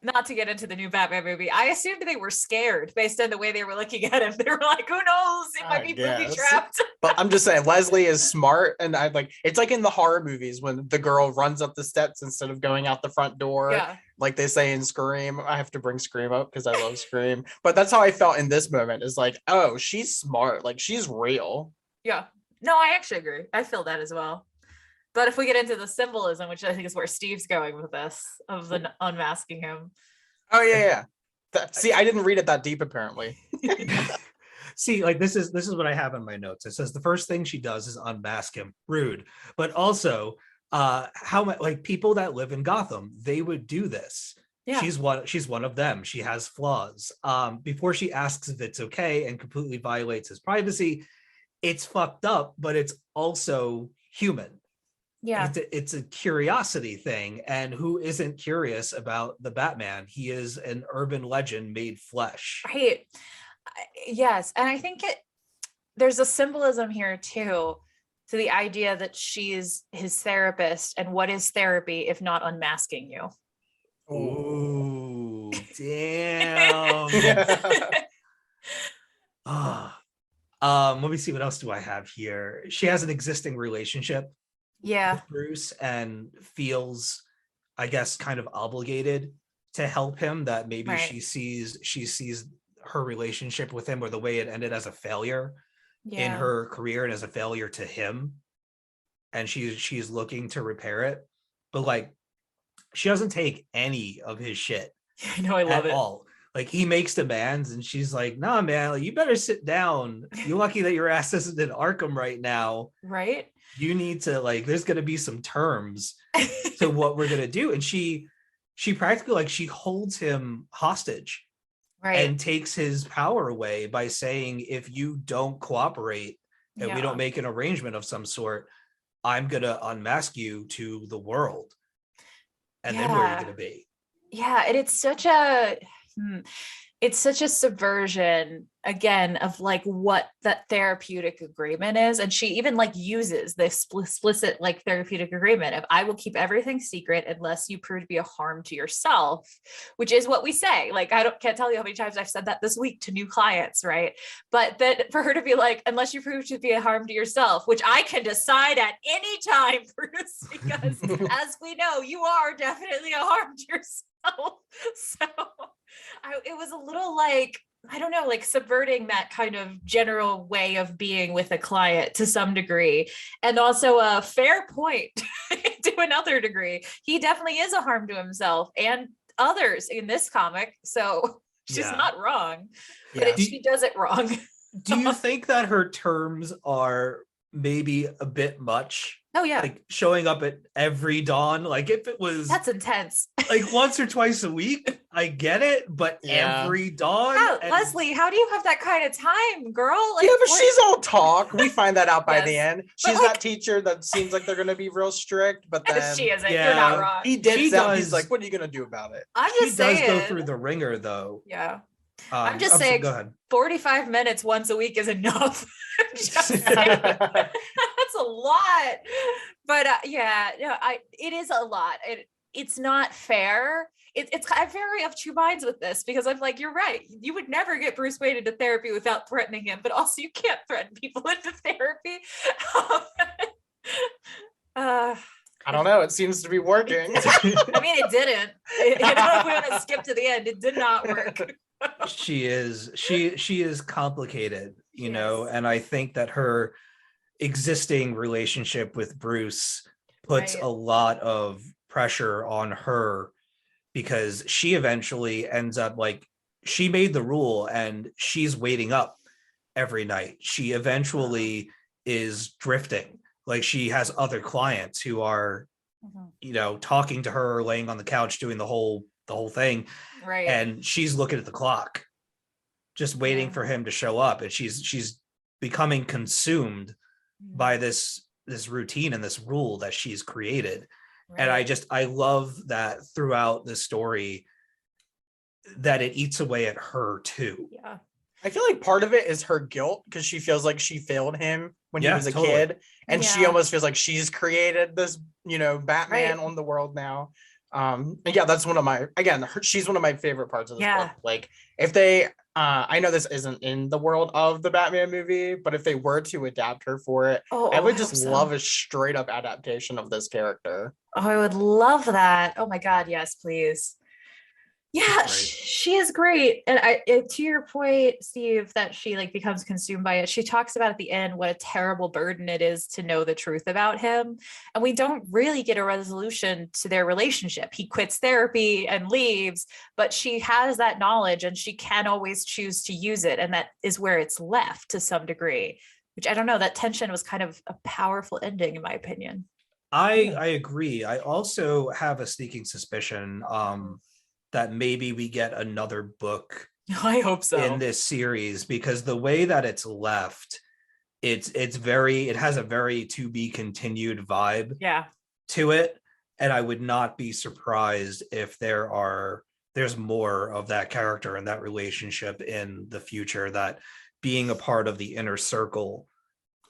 not to get into the new Batman movie, I assumed they were scared based on the way they were looking at him. They were like, who knows? It might be booby trapped. But I'm just saying, Leslie is smart. And I like, it's like in the horror movies when the girl runs up the steps instead of going out the front door. Yeah. Like they say in Scream. I have to bring Scream up because I love Scream. But that's how I felt in this moment, is like, oh, she's smart. Like she's real. Yeah. No, I actually agree. I feel that as well. But if we get into the symbolism, which I think is where Steve's going with this, of the unmasking him. Oh yeah. See, I didn't read it that deep apparently. See, like this is what I have in my notes. It says the first thing she does is unmask him. Rude. But also, how like people that live in Gotham, they would do this. Yeah. She's one of them. She has flaws. Before she asks if it's okay and completely violates his privacy, it's fucked up, but it's also human. Yeah, it's a curiosity thing, and who isn't curious about the Batman? He is an urban legend made flesh. Right. Yes, and I think there's a symbolism here too, to the idea that she's his therapist, and what is therapy if not unmasking you? Oh, damn. Let me see, what else do I have here? She has an existing relationship with Bruce and feels, I guess, kind of obligated to help him, that maybe she sees her relationship with him, or the way it ended, as a failure in her career and as a failure to him, and she's looking to repair it. But like, she doesn't take any of his shit. I know, I love it all. Like, he makes demands and she's like, nah, man, like, you better sit down. You're lucky that your ass isn't in Arkham right now. Right. You need to, like, there's going to be some terms to what we're going to do. And she practically, like, she holds him hostage, and takes his power away by saying, if you don't cooperate and we don't make an arrangement of some sort, I'm going to unmask you to the world. And then where are you going to be? Yeah. And it's such a subversion, again, of like what that therapeutic agreement is. And she even like uses this explicit like therapeutic agreement of, I will keep everything secret unless you prove to be a harm to yourself, which is what we say. Like, can't tell you how many times I've said that this week to new clients, right? But that for her to be like, unless you prove to be a harm to yourself, which I can decide at any time, Bruce, because as we know, you are definitely a harm to yourself. So it was a little like, I don't know, like subverting that kind of general way of being with a client to some degree. And also a fair point to another degree. He definitely is a harm to himself and others in this comic. So she's not wrong, but she does it wrong. Do you think that her terms are maybe a bit much? Oh yeah, like showing up at every dawn. Like if it was that's intense. Like once or twice a week, I get it, but every dawn. Leslie, how do you have that kind of time, girl? Like, yeah, but she's all talk. We find that out by the end. She's like, that teacher that seems like they're gonna be real strict, but then she isn't. You're not wrong. He did that. He's like, what are you gonna do about it? I'm just saying. She does go through the ringer though. Yeah. I'm just saying, go ahead. 45 minutes once a week is enough. That's a lot. But it is a lot. It's not fair. I'm very of two minds with this because I'm like, you're right. You would never get Bruce Wayne into therapy without threatening him, but also you can't threaten people into therapy. I don't know. It seems to be working. I mean, it didn't. If we want to skip to the end, it did not work. She is complicated, you know, and I think that her existing relationship with Bruce puts a lot of pressure on her because she eventually ends up like she made the rule and she's waiting up every night. She eventually is drifting. Like she has other clients who are, you know, talking to her, laying on the couch, doing the whole thing. Right. And she's looking at the clock, just waiting for him to show up. And she's becoming consumed by this routine and this rule that she's created. Right. And I love that throughout the story that it eats away at her too. Yeah. I feel like part of it is her guilt because she feels like she failed him when he was a kid. And she almost feels like she's created this, you know, Batman on the world now. That's one of my, she's one of my favorite parts of this book. Like if they, I know this isn't in the world of the Batman movie, but if they were to adapt her for it, I would just love a straight up adaptation of this character. Oh, I would love that. Oh my God. Yes, please. Yeah, she is great. And to your point, Steve, that she like becomes consumed by it. She talks about at the end what a terrible burden it is to know the truth about him. And we don't really get a resolution to their relationship. He quits therapy and leaves, but she has that knowledge and she can always choose to use it. And that is where it's left to some degree, which I don't know, that tension was kind of a powerful ending in my opinion. I agree. I also have a sneaking suspicion that maybe we get another book. I hope so. In this series, because the way that it's left, it has a very to be continued vibe to it. And I would not be surprised if there's more of that character and that relationship in the future, that being a part of the inner circle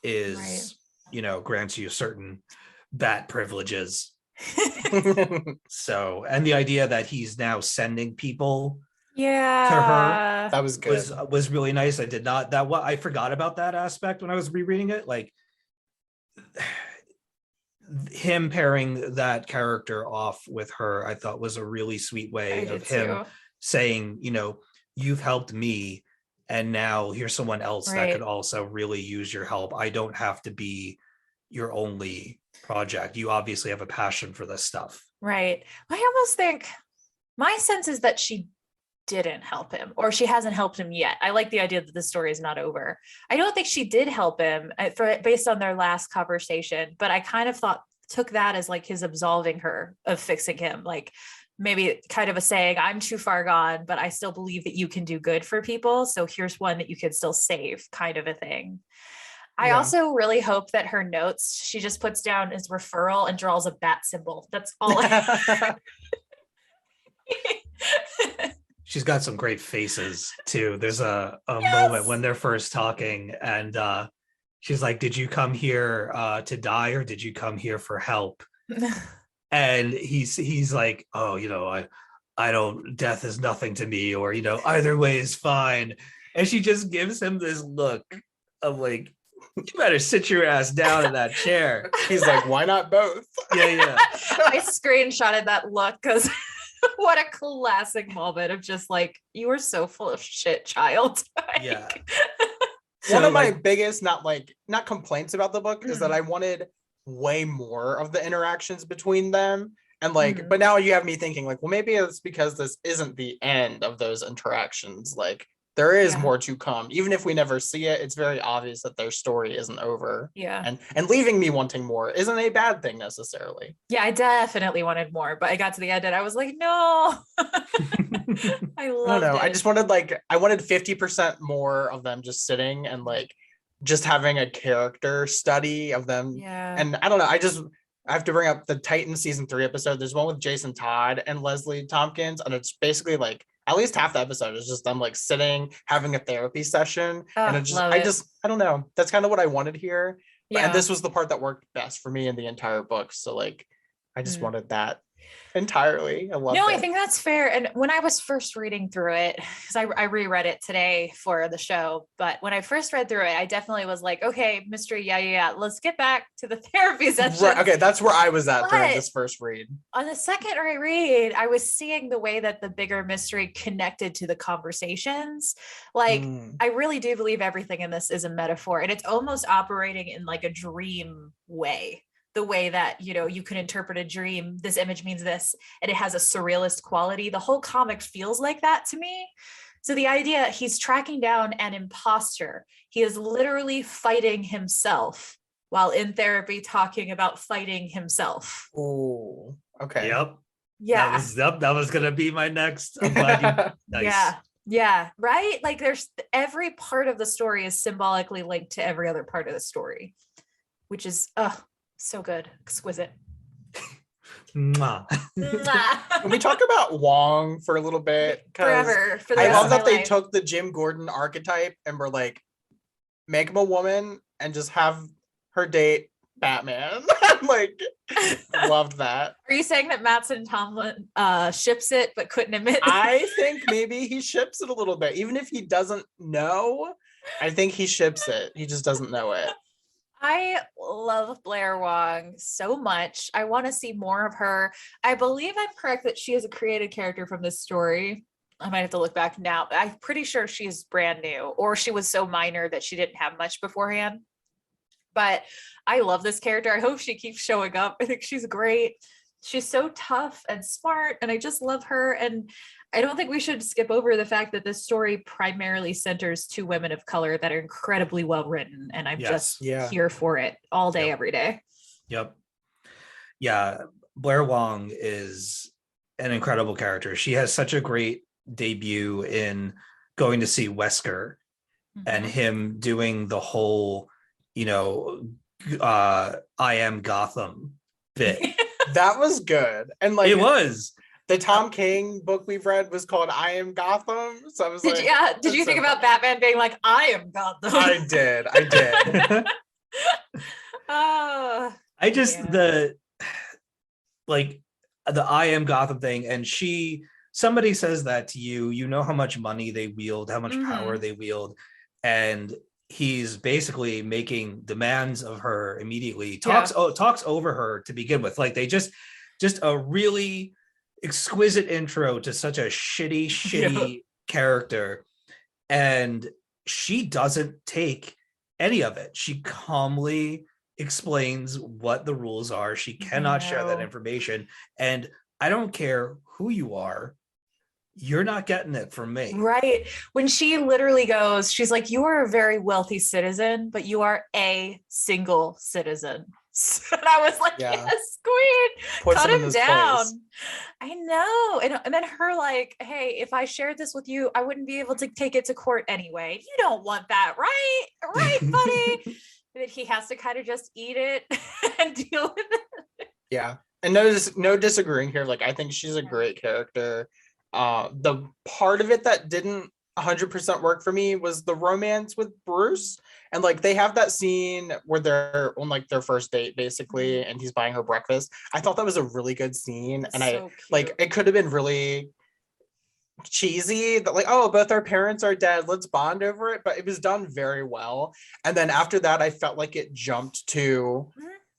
is, you know, grants you certain bat privileges. So, and the idea that he's now sending people to her, that was good. Was really nice. I forgot about that aspect when I was rereading it. Like him pairing that character off with her, I thought was a really sweet way of him saying, you know, you've helped me and now here's someone else that could also really use your help. I don't have to be your only project. You obviously have a passion for this stuff. Right. I almost think my sense is that she didn't help him, or she hasn't helped him yet. I like the idea that the story is not over. I don't think she did help him based on their last conversation, but I kind of took that as like his absolving her of fixing him. Like maybe kind of a saying, I'm too far gone, but I still believe that you can do good for people. So here's one that you can still save, kind of a thing. I also really hope that her notes, she just puts down as referral and draws a bat symbol. That's all. She's got some great faces too. There's a moment when they're first talking and she's like, did you come here to die or did you come here for help? And he's like, oh, you know, I don't, death is nothing to me, or, you know, either way is fine. And she just gives him this look of like, you better sit your ass down in that chair. He's like, why not both? Yeah. I screenshotted that look because What a classic moment of just like, you were so full of shit, child. Yeah. One So, of my like, biggest not complaints about the book is that Mhm. I wanted way more of the interactions between them. And like, Mhm. but now you have me thinking like, well, maybe it's because this isn't the end of those interactions. Like there is Yeah. more to come. Even if we never see it, it's very obvious that their story isn't over. Yeah. And leaving me wanting more isn't a bad thing necessarily. Yeah, I definitely wanted more, but I got to the end and I was like, no. I I don't loved know. I it. just wanted like I wanted 50% more of them just sitting and like just having a character study of them. Yeah. And I don't know. I have to bring up the Titan season 3 episode. There's one with Jason Todd and Leslie Tompkins, and it's basically like at least half the episode is just them like sitting, having a therapy session. And Oh, love it. I don't know. That's kind of what I wanted here. And Yeah. this was the part that worked best for me in the entire book. So like I just Mm. wanted that entirely. I loved No, it. I think that's fair. And when I was first reading through it, because I reread it today for the show, but when I first read through it, I definitely was like, okay, mystery, yeah. Let's get back to the therapy session. Right, okay, that's where I was at during But this first read. on the second reread, I was seeing the way that the bigger mystery connected to the conversations. Like, I really do believe everything in this is a metaphor, and it's almost operating in like a dream way. The way that, you know, you can interpret a dream, this image means this, and it has a surrealist quality. The whole comic feels like that to me. So the idea, he's tracking down an imposter. He is literally fighting himself while in therapy talking about fighting himself. Oh, okay. Yep. Yeah. That was gonna be my next. I'm glad you. Nice. Yeah, right? Like there's every part of the story is symbolically linked to every other part of the story, which is so good, exquisite. Mwah. Can we talk about Wong for a little bit? Forever. For the I rest love of that my they life. took the Jim Gordon archetype and were like, make him a woman and just have her date Batman. Like, loved that. Are you saying that Mattson Tomlin ships it but couldn't admit? I think maybe he ships it a little bit, even if he doesn't know. I think he ships it. He just doesn't know it. I love Blair Wong so much. I want to see more of her. I believe I'm correct that she is a created character from this story. I might have to look back now. I'm pretty sure she's brand new, or she was so minor that she didn't have much beforehand. But I love this character. I hope she keeps showing up. I think she's great. She's so tough and smart, and I just love her. And I don't think we should skip over the fact that this story primarily centers two women of color that are incredibly well written, and I'm just here for it all day, every day. Yep. Yeah, Blair Wong is an incredible character. She has such a great debut in going to see Wesker and him doing the whole, you know, I am Gotham bit. That was good. And like it was. The Tom King book we've read was called I Am Gotham. So I was like, did you think about Batman being like, I am Gotham? I did. Oh, I just the I am Gotham thing, and somebody says that to you, you know how much money they wield, how much power they wield, and he's basically making demands of her immediately, talks over her to begin with. Like they just a really exquisite intro to such a shitty character, and she doesn't take any of it. She calmly explains what the rules are. She cannot share that information, and I don't care who you are, you're not getting it from me. Right. When she literally goes, she's like, you are a very wealthy citizen, but you are a single citizen. And I was like, yes, queen, cut him down. Place. I know. And then her like, hey, if I shared this with you, I wouldn't be able to take it to court anyway. You don't want that, right? Right, buddy? That he has to kind of just eat it and deal with it. Yeah. And no disagreeing here. Like, I think she's a great character. The part of it that didn't 100% work for me was the romance with Bruce. And like they have that scene where they're on like their first date basically, and he's buying her breakfast. I thought that was a really good scene. And I like it could have been really cheesy that like, oh, both our parents are dead, let's bond over it, but it was done very well. And then after that I felt like it jumped to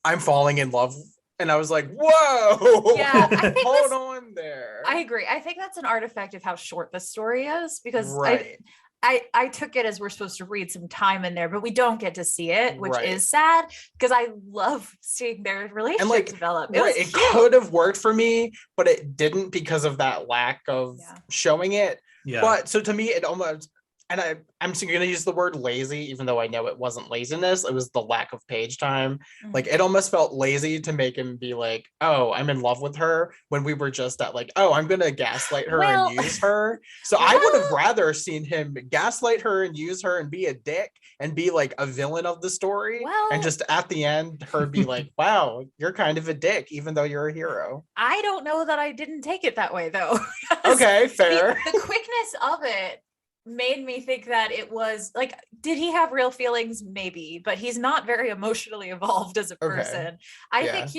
I'm falling in love And I was like, whoa, Yeah, I think hold on there. I agree. I think that's an artifact of how short the story is, because Right. I took it as we're supposed to read some time in there, but we don't get to see it, which Right. is sad, because I love seeing their relationship And like develop. right, it could have worked for me, but it didn't because of that lack of showing it. Yeah. But so to me, it almost, and I'm going to use the word lazy, even though I know it wasn't laziness. It was the lack of page time. Like, it almost felt lazy to make him be like, oh, I'm in love with her, when we were just at like, oh, I'm going to gaslight her and use her. So I would have rather seen him gaslight her and use her and be a dick and be like a villain of the story. And just at the end, her be like, wow, you're kind of a dick, even though you're a hero. I don't know that I didn't take it that way, though. Okay, fair. The quickness of it made me think that it was like, did he have real feelings? Maybe, but he's not very emotionally evolved as a person. I think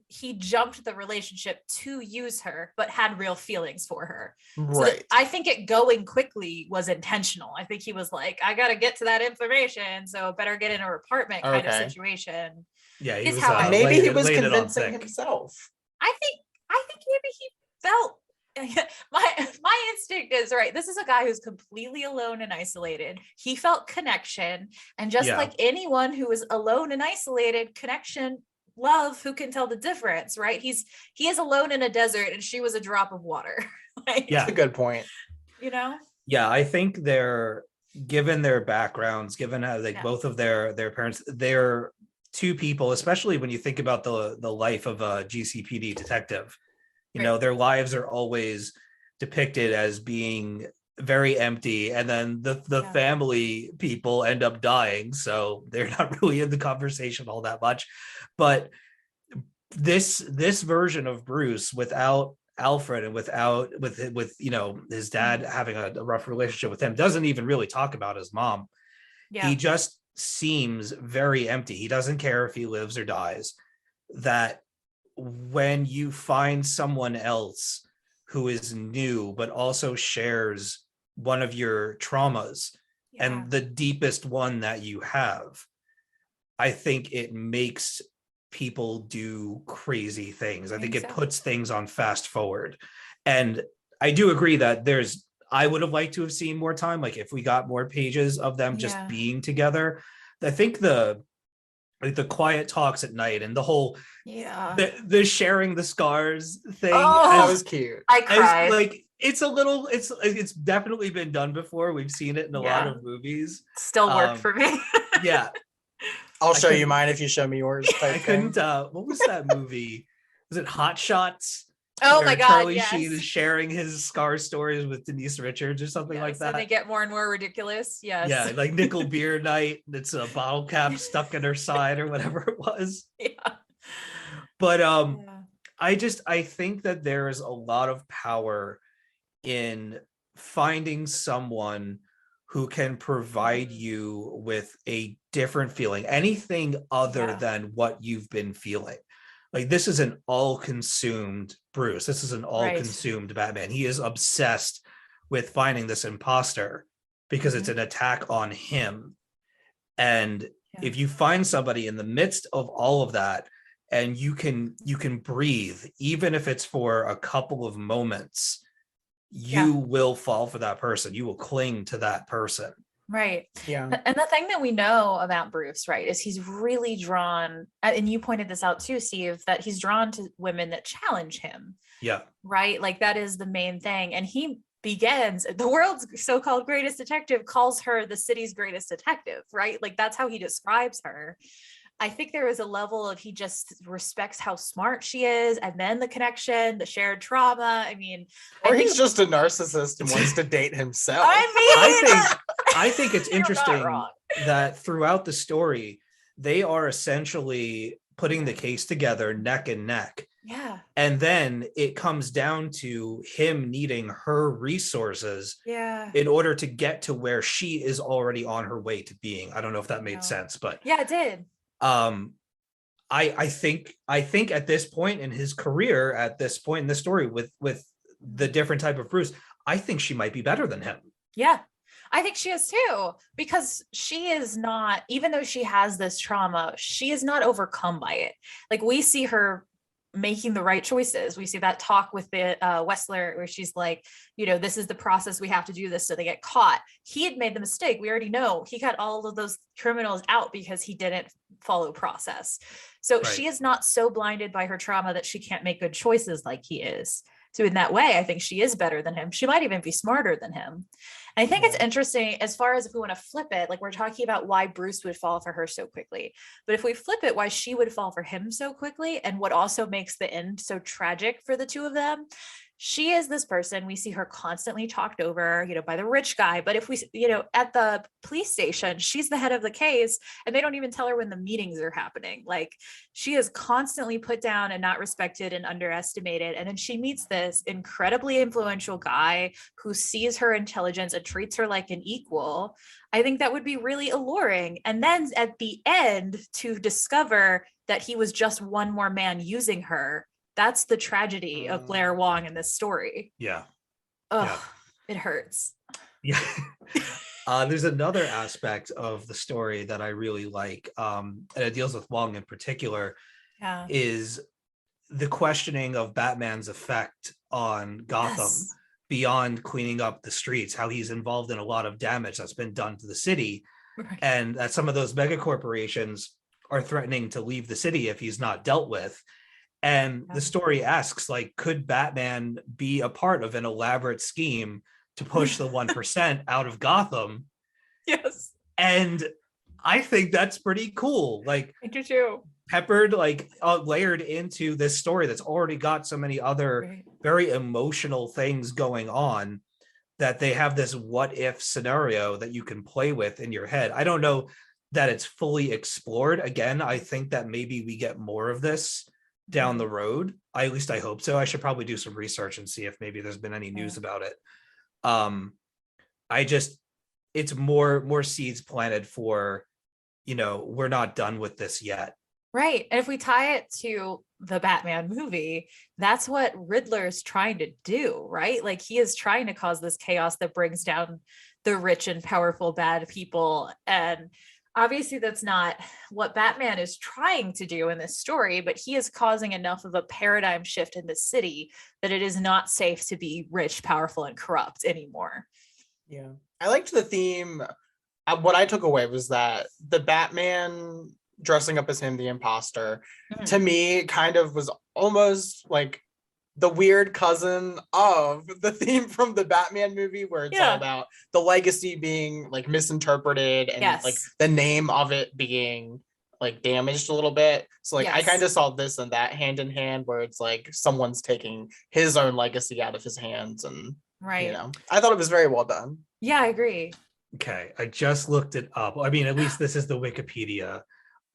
he jumped the relationship to use her, but had real feelings for her. Right. So I think it going quickly was intentional. I think he was like, I gotta get to that information, so better get in her apartment kind of situation. Yeah, he was, maybe he was convincing himself. I think maybe he felt my instinct is right. This is a guy who's completely alone and isolated. He felt connection, and just like anyone who is alone and isolated, connection, love, who can tell the difference, right? He is alone in a desert, and she was a drop of water. Like, that's a good point. You know? Yeah, I think they're, given their backgrounds, given how like both of their parents, they're two people, especially when you think about the life of a GCPD detective. You know, their lives are always depicted as being very empty, and then the family people end up dying, so they're not really in the conversation all that much. But this version of Bruce, without Alfred and with you know, his dad having a rough relationship with him, doesn't even really talk about his mom. He just seems very empty. He doesn't care if he lives or dies. That when you find someone else who is new but also shares one of your traumas and the deepest one that you have, I think it makes people do crazy things. I think it puts things on fast forward. And I do agree that I would have liked to have seen more time, like if we got more pages of them just being together. I think the quiet talks at night and the whole the sharing the scars thing, that was cute. I cried. Like, it's definitely been done before. We've seen it in a lot of movies. Still worked for me. I'll show you mine if you show me yours. I couldn't what was that movie? Was it Hot Shots? Oh my god, Charlie Sheen is sharing his scar stories with Denise Richards or something like that. And they get more and more ridiculous. Yeah, like nickel beer night. It's a bottle cap stuck in her side or whatever it was. But I think that there is a lot of power in finding someone who can provide you with a different feeling, anything other than what you've been feeling. Like, this is an all-consumed Bruce. This is an all-consumed Batman. He is obsessed with finding this imposter because it's an attack on him. And if you find somebody in the midst of all of that, and you can breathe, even if it's for a couple of moments, you will fall for that person. You will cling to that person. Right. Yeah. And the thing that we know about Bruce, right, is he's really drawn, and you pointed this out too, Steve, that he's drawn to women that challenge him. Yeah. Right. Like, that is the main thing. And he begins, the world's so-called greatest detective calls her the city's greatest detective, right? Like, that's how he describes her. I think there is a level of, he just respects how smart she is, and then the connection, the shared trauma. I mean, or he's just a narcissist and wants to date himself. I think it's interesting that throughout the story, they are essentially putting the case together neck and neck. Yeah. And then it comes down to him needing her resources in order to get to where she is already on her way to being. I don't know if that made sense, but yeah, it did. I think at this point in his career, at this point in the story with the different type of Bruce, I think she might be better than him. Yeah, I think she is too, because she is not, even though she has this trauma, she is not overcome by it. Like, we see her making the right choices. We see that talk with the Westler where she's like, this is the process, we have to do this so they get caught. He had made the mistake. We already know he got all of those criminals out because he didn't follow process. So Right. she is not so blinded by her trauma that she can't make good choices like he is. So in that way, I think she is better than him. She might even be smarter than him. And I think it's interesting as far as if we want to flip it, like we're talking about why Bruce would fall for her so quickly. But if we flip it, why she would fall for him so quickly, and what also makes the end so tragic for the two of them. She is this person, we see her constantly talked over, by the rich guy. But if we, at the police station, she's the head of the case and they don't even tell her when the meetings are happening. Like she is constantly put down and not respected and underestimated. And then she meets this incredibly influential guy who sees her intelligence and treats her like an equal. I think that would be really alluring. And then at the end, to discover that he was just one more man using her. That's the tragedy of Blair Wong in this story. Yeah. Oh, It hurts. Yeah. There's another aspect of the story that I really like, and it deals with Wong in particular, is the questioning of Batman's effect on Gotham beyond cleaning up the streets, how he's involved in a lot of damage that's been done to the city, and that some of those mega corporations are threatening to leave the city if he's not dealt with. And the story asks, like, could Batman be a part of an elaborate scheme to push the 1% out of Gotham? Yes. And I think that's pretty cool. Like, I do too. Peppered, layered into this story that's already got so many other very emotional things going on, that they have this what if scenario that you can play with in your head. I don't know that it's fully explored. Again, I think that maybe we get more of this down the road. At least I hope so. I should probably do some research and see if maybe there's been any news about it. It's more seeds planted for, we're not done with this yet. Right. And if we tie it to the Batman movie, that's what Riddler's trying to do, right? Like he is trying to cause this chaos that brings down the rich and powerful bad people. And obviously that's not what Batman is trying to do in this story, but he is causing enough of a paradigm shift in the city that it is not safe to be rich, powerful, and corrupt anymore. Yeah. I liked the theme. What I took away was that the Batman dressing up as him, the imposter, to me kind of was almost like the weird cousin of the theme from the Batman movie, where it's all about the legacy being like misinterpreted and like the name of it being like damaged a little bit. So like I kind of saw this and that hand in hand, where it's like someone's taking his own legacy out of his hands. And I thought it was very well done. Yeah, I agree. Okay, I just looked it up. I mean, at least this is the Wikipedia.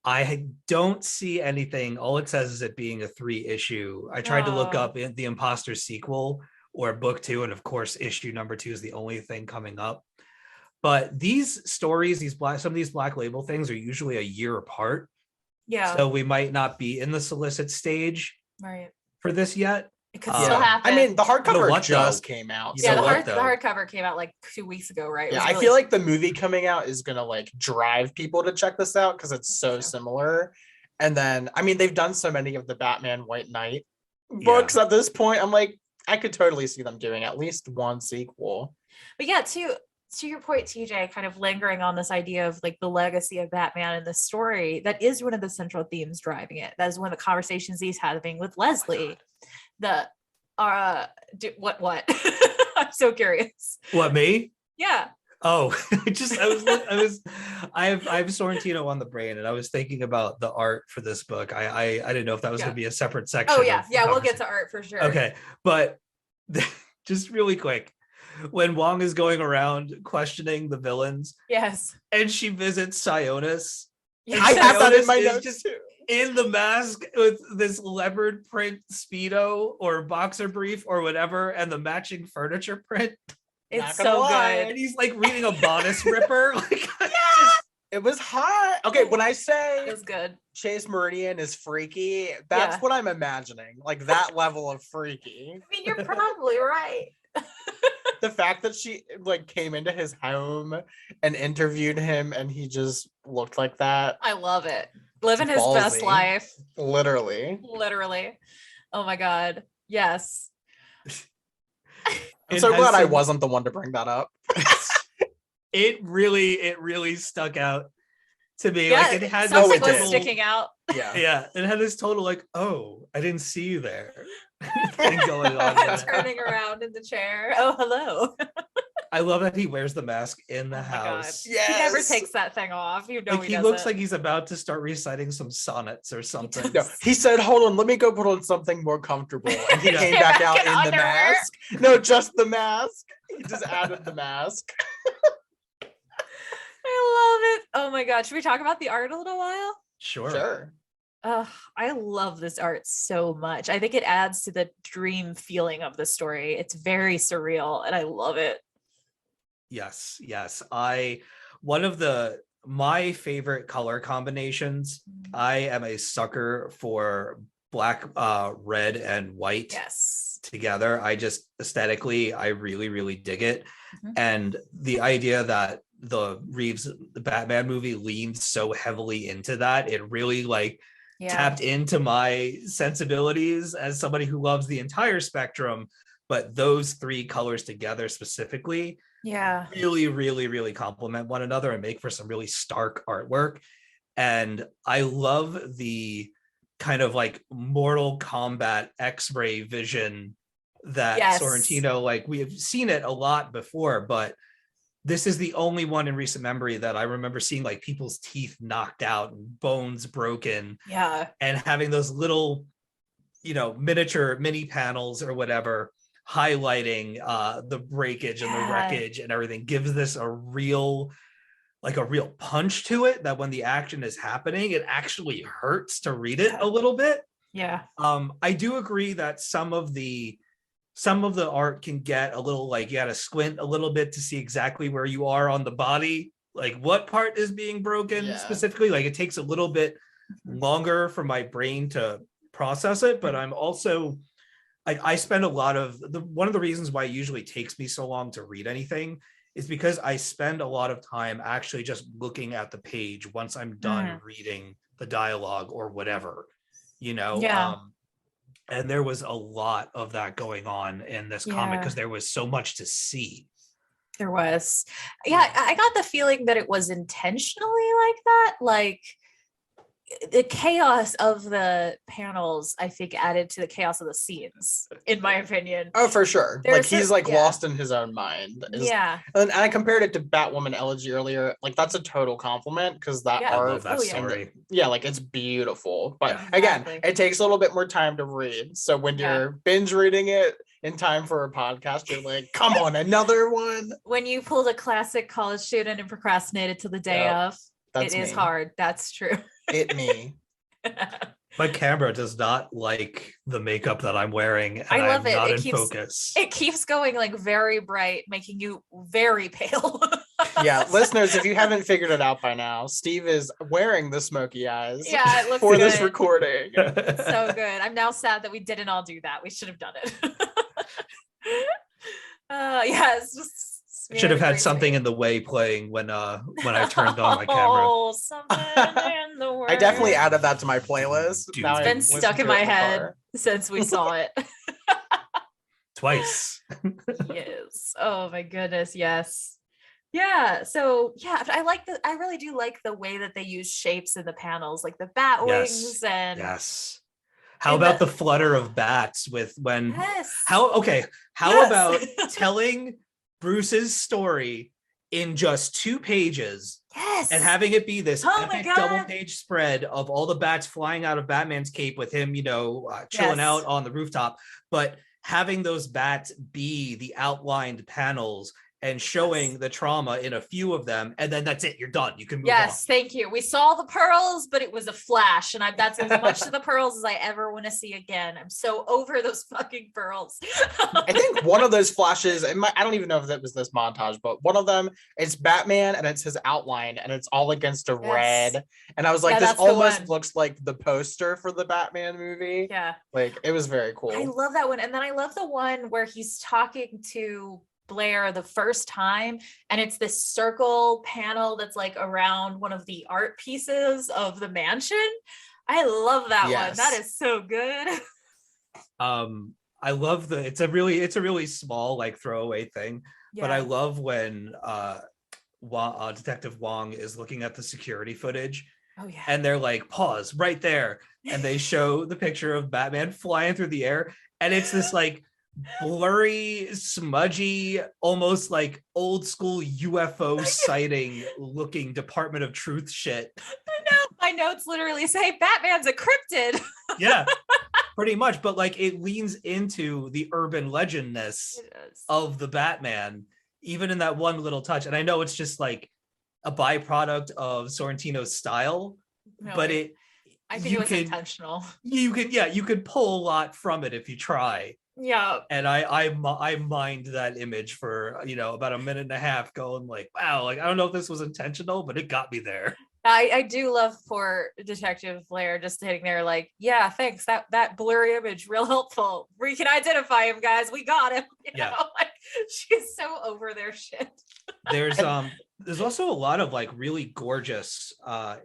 I don't see anything. All it says is it being a 3-issue. I tried to look up the Imposter sequel or book 2, and of course, issue number 2 is the only thing coming up. But these stories, some of these Black Label things are usually a year apart. Yeah. So we might not be in the solicit stage for this yet. It could still happen. I mean, the hardcover just came out. Yeah, the hardcover came out like 2 weeks ago, right? Yeah, I feel like the movie coming out is gonna like drive people to check this out because it's so similar. And then, I mean, they've done so many of the Batman White Knight books at this point. I'm like, I could totally see them doing at least one sequel. But yeah, to your point, TJ, kind of lingering on this idea of like the legacy of Batman in the story, that is one of the central themes driving it. That is one of the conversations he's having with Leslie. What? I'm so curious. What, me? Yeah. Oh, I have Sorrentino on the brain, and I was thinking about the art for this book. I didn't know if that was going to be a separate section. Oh yeah, we'll get to art for sure. Okay, but just really quick, when Wong is going around questioning the villains, and she visits Sionis, I have that in my notes too. In the mask with this leopard print Speedo or boxer brief or whatever, and the matching furniture print. It's so good. And he's like reading a bodice ripper. Like, it was hot. Okay, when I say it was good, Chase Meridian is freaky, that's what I'm imagining. Like that level of freaky. I mean, you're probably right. The fact that she like came into his home and interviewed him and he just looked like that. I love it. Living his best life. Literally. Oh my God. Yes. I'm It so has glad I some- wasn't the one to bring that up. It really stuck out to me. Yeah. Like it had Something this it was did. total, sticking out. Yeah. yeah, it had this total like, oh, I didn't see you there thing going on with it. Turning around in the chair. Oh, hello. I love that he wears the mask in the Oh my God. house. He never Yes. takes that thing off. You know Like he doesn't. looks like he's about to start reciting some sonnets or something. No, he said, hold on, let me go put on something more comfortable. And he Yeah. came back out in in the underwear. mask. No, just the mask. He just added the mask. I love it. Oh my God. Should we talk about the art a little while? Sure. Oh, I love this art so much. I think it adds to the dream feeling of the story. It's very surreal and I love it. Yes. One of my favorite color combinations. I am a sucker for black, red, and white Yes. together. I just aesthetically, I really dig it. Mhm. And the idea that the Batman movie leans so heavily into that, it really like tapped into my sensibilities as somebody who loves the entire spectrum, but those three colors together specifically really complement one another and make for some really stark artwork. And I love the kind of like Mortal Kombat X-ray vision that Sorrentino, like we have seen it a lot before, but this is the only one in recent memory that I remember seeing like people's teeth knocked out and bones broken. Yeah. And having those little, miniature mini panels or whatever highlighting the breakage and the wreckage and everything gives this a real punch to it, that when the action is happening, it actually hurts to read it a little bit. Yeah. I do agree that some of the art can get a little like you got to squint a little bit to see exactly where you are on the body, like what part is being broken specifically. Like it takes a little bit longer for my brain to process it, but I'm also I spend a lot of one of the reasons why it usually takes me so long to read anything is because I spend a lot of time actually just looking at the page once I'm done reading the dialogue or whatever, and there was a lot of that going on in this comic because there was so much to see. There was. Yeah, I got the feeling that it was intentionally like that. Like the chaos of the panels, I think, added to the chaos of the scenes, in my opinion. Oh, for sure. There's he's lost in his own mind. And I compared it to Batwoman Elegy earlier. Like that's a total compliment because that art, I love that story. It's beautiful. But again, it takes a little bit more time to read. So when you're binge reading it in time for a podcast, you're like, come on, another one. When you pulled a classic college student and procrastinated till the day of, it is hard. That's true. It me. My camera does not like the makeup that I'm wearing, and I love I'm not in focus. It keeps going like very bright, making you very pale. Yeah, listeners, if you haven't figured it out by now, Steve is wearing the smoky eyes it looks for good. this recording. It's so good. I'm now sad that we didn't all do that. We should have done it. It's just should have had something in the way playing when I turned on my camera. Oh, something in the way. I definitely added that to my playlist. Dude, it's been stuck in my head since we saw it. Twice. Yes. Oh my goodness. Yes. Yeah. So I really do like the way that they use shapes in the panels, like the bat wings and How about the flutter of bats how about telling Bruce's story in just 2 pages and having it be this epic double-page spread of all the bats flying out of Batman's cape with him, chilling out on the rooftop, but having those bats be the outlined panels and showing the trauma in a few of them, and then that's it. You're done. You can move on. Thank you. We saw the pearls, but it was a flash, and that's as much of the pearls as I ever want to see again. I'm so over those fucking pearls. I think one of those flashes, I don't even know if that was this montage, but one of them, it's Batman, and it's his outline, and it's all against a red. And I was like, this almost looks like the poster for the Batman movie. Yeah. Like, it was very cool. I love that one. And then I love the one where he's talking to Blair the first time, and it's this circle panel that's like around one of the art pieces of the mansion. I love that one. That is so good. I love it's a really small like throwaway thing, but I Yeah. love when Detective Wong is looking at the security footage Oh yeah. and they're like, pause right there, and they show the picture of Batman flying through the air, and it's this like blurry, smudgy, almost like old school UFO sighting looking Department of Truth shit. I know. My notes literally say Batman's a cryptid. Yeah, pretty much. But like it leans into the urban legendness of the Batman, even in that one little touch. And I know it's just like a byproduct of Sorrentino's style, but I think it was intentional. You could pull a lot from it if you try. Yeah. And I mined that image for about a minute and a half, going like, wow, like I don't know if this was intentional, but it got me there. I do love for Detective Blair just sitting there like, yeah, thanks. That blurry image, real helpful. We can identify him, guys. We got him. You know? Like, she's so over their shit. There's also a lot of like really gorgeous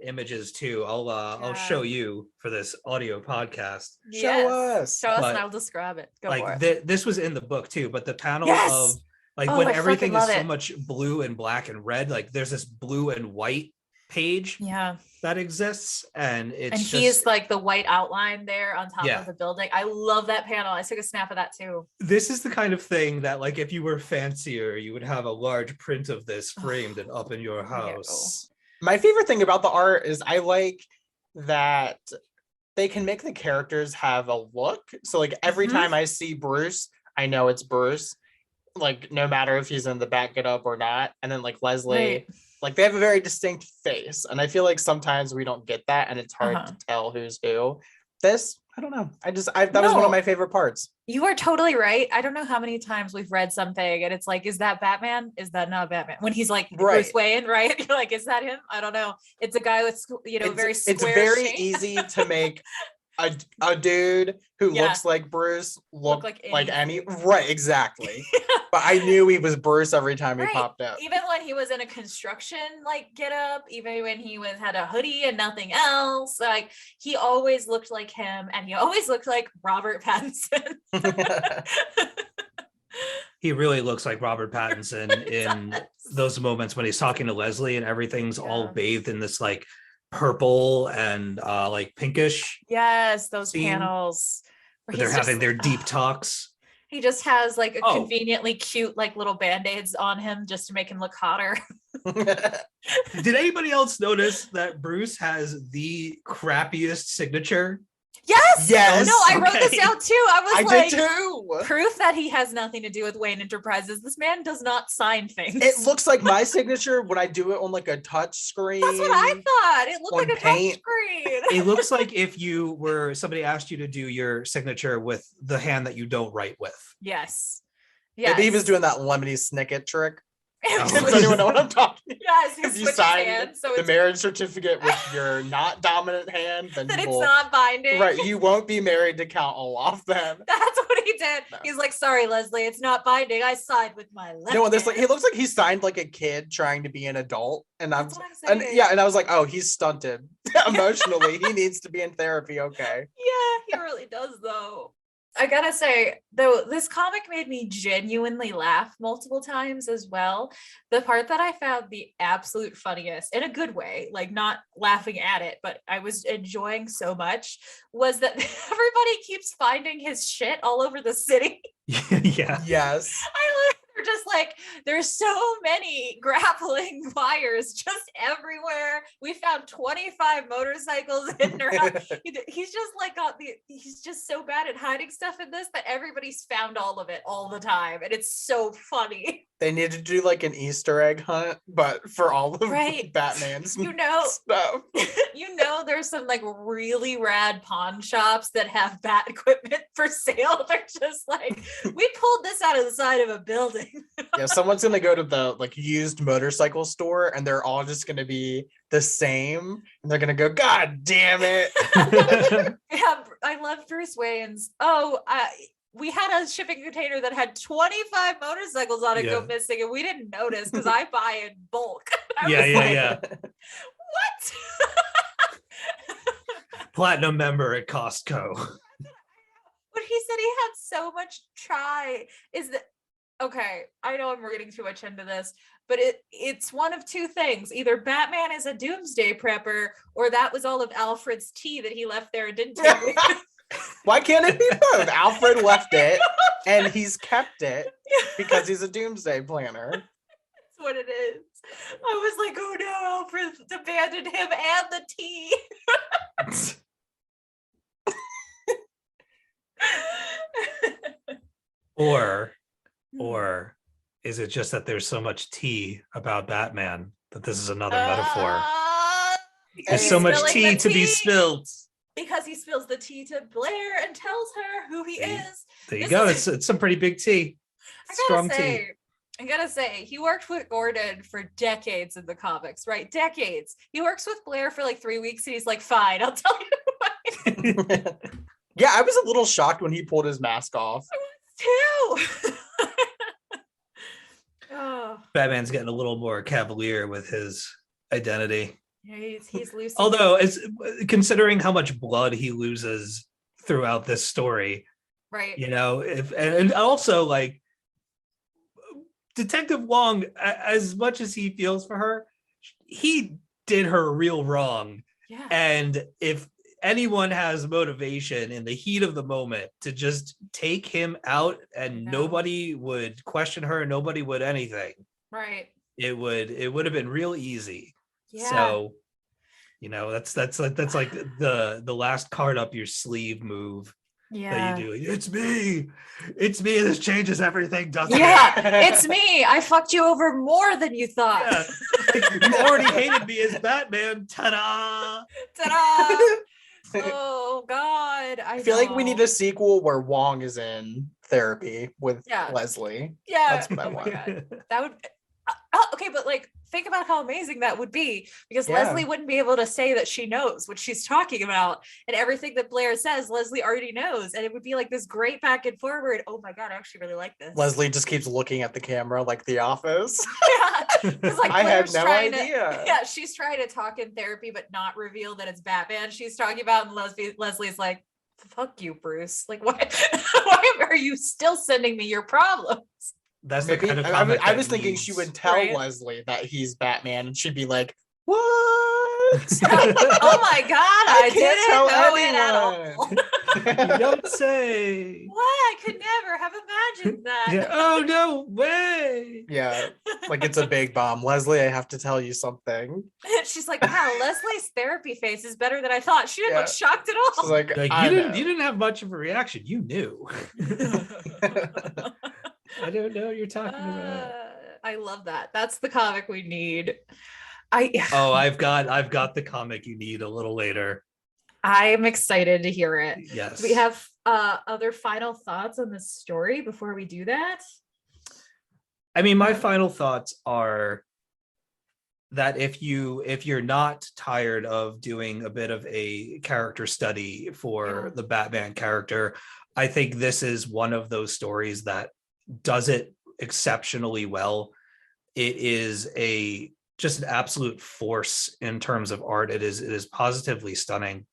images too. I'll show you for this audio podcast. Show us and I'll describe it. Go for it. This was in the book too, but the panel of like when everything is so much blue and black and red, like there's this blue and white page that exists, and he's like the white outline there on top of the building. I love that panel. I took a snap of that too. This is the kind of thing that like if you were fancier, you would have a large print of this framed and up in your house. My favorite thing about the art is I like that they can make the characters have a look. So like every time I see Bruce, I know it's Bruce, like no matter if he's in the Bat get up or not. And then like Leslie, like they have a very distinct face, and I feel like sometimes we don't get that, and it's hard to tell who's who. This, I don't know. That was one of my favorite parts. You are totally right. I don't know how many times we've read something and it's like, is that Batman? Is that not Batman? When he's like Bruce Wayne, right? You're like, is that him? I don't know. It's a guy with very square It's very easy to make a dude who looks like Bruce look like any exactly. But I knew he was Bruce every time he popped up. Even when he was in a construction like get up, even when he had a hoodie and nothing else, like he always looked like him, and he always looked like Robert Pattinson. He really looks like Robert Pattinson in those moments when he's talking to Leslie and everything's all bathed in this like purple and like pinkish. Yes, those panels where they're having their deep talks. He just has like a conveniently cute like little band-aids on him just to make him look hotter. Did anybody else notice that Bruce has the crappiest signature? Yes. No, I wrote this down too. I did too. Proof that he has nothing to do with Wayne Enterprises. This man does not sign things. It looks like my signature when I do it on like a touch screen. That's what I thought. It looked like a touch screen. It looks like if somebody asked you to do your signature with the hand that you don't write with. Yes. Maybe he was doing that Lemony Snicket trick. Does anyone know what I'm talking about? Yes, if you sign the marriage certificate with your not dominant hand, then it's not binding. Right, you won't be married to Count Olaf then. That's what he did. No. He's like, sorry, Leslie, it's not binding. I signed with my left hand. Like he looks like he signed like a kid trying to be an adult. And I was like, oh, he's stunted emotionally. He needs to be in therapy, okay. Yeah, he really does though. I gotta say, though, this comic made me genuinely laugh multiple times as well. The part that I found the absolute funniest, in a good way, like not laughing at it, but I was enjoying so much, was that everybody keeps finding his shit all over the city. Yeah. Yes. They're just like, there's so many grappling wires just everywhere. We found 25 motorcycles in their house. He's just like he's just so bad at hiding stuff in this that everybody's found all of it all the time. And it's so funny. They need to do like an Easter egg hunt, but for all of Batman's stuff. There's some like really rad pawn shops that have Bat equipment for sale. They're just like, we pulled this out of the side of a building. Yeah, someone's gonna go to the like used motorcycle store, and they're all just gonna be the same, and they're gonna go, God damn it. Yeah, I love Bruce Wayne's. We had a shipping container that had 25 motorcycles on it go missing, and we didn't notice because I buy in bulk. Yeah. What? Platinum member at Costco. But he said he had so much try. Is that okay? I know I'm reading too much into this, but it's one of two things. Either Batman is a doomsday prepper, or that was all of Alfred's tea that he left there and didn't take with him. Why can't it be both? Alfred left it and he's kept it because he's a doomsday planner. That's what it is. I was like, oh no, Alfred abandoned him and the tea. Or is it just that there's so much tea about Batman that this is another metaphor? There's so much tea to be spilled. Because he spills the tea to Blair and tells her who he is. There you go. It's some pretty big tea. Strong tea. I gotta say, he worked with Gordon for decades in the comics, right? Decades. He works with Blair for like 3 weeks and he's like, fine, I'll tell you why. Yeah, I was a little shocked when he pulled his mask off. I was too. Oh. Batman's getting a little more cavalier with his identity. Yeah, he's loose. Although, it's considering how much blood he loses throughout this story, right? You know, and also like Detective Wong, as much as he feels for her, he did her real wrong. Yeah. And if anyone has motivation in the heat of the moment to just take him out and nobody would question her, nobody would anything. Right. It would have been real easy. Yeah. So, you know, that's like the last card up your sleeve move that you do. It's me. This changes everything, doesn't it? It's me. I fucked you over more than you thought. Yeah. Like, you already hated me as Batman. Ta-da! Ta-da! Oh God! I feel like we need a sequel where Wong is in therapy with Leslie. Yeah, that's what I want. That would. Okay, but like, think about how amazing that would be, because Leslie wouldn't be able to say that she knows what she's talking about, and everything that Blair says, Leslie already knows, and it would be like this great back and forward. Oh my God, I actually really like this. Leslie just keeps looking at the camera like The Office. Yeah, like I had no idea. She's trying to talk in therapy, but not reveal that it's Batman she's talking about, and Leslie's like, "Fuck you, Bruce. Like, why are you still sending me your problems?" That's the kind of comic I was thinking she would tell Leslie that he's Batman, and she'd be like, "What? Oh my God, I didn't know it at all." You don't say. What? I could never have imagined that. Yeah. Oh no way. Yeah, like it's a big bomb. Leslie, I have to tell you something. She's like, "Wow, Leslie's therapy face is better than I thought." She didn't look shocked at all. She's like you didn't have much of a reaction. You knew. I don't know what you're talking about. I love that. That's the comic we need. I've got the comic you need a little later. I am excited to hear it. Yes. Do we have other final thoughts on this story before we do that? I mean, my final thoughts are that if you're not tired of doing a bit of a character study for the Batman character, I think this is one of those stories that does it exceptionally well. It is just an absolute force in terms of art. It is positively stunning.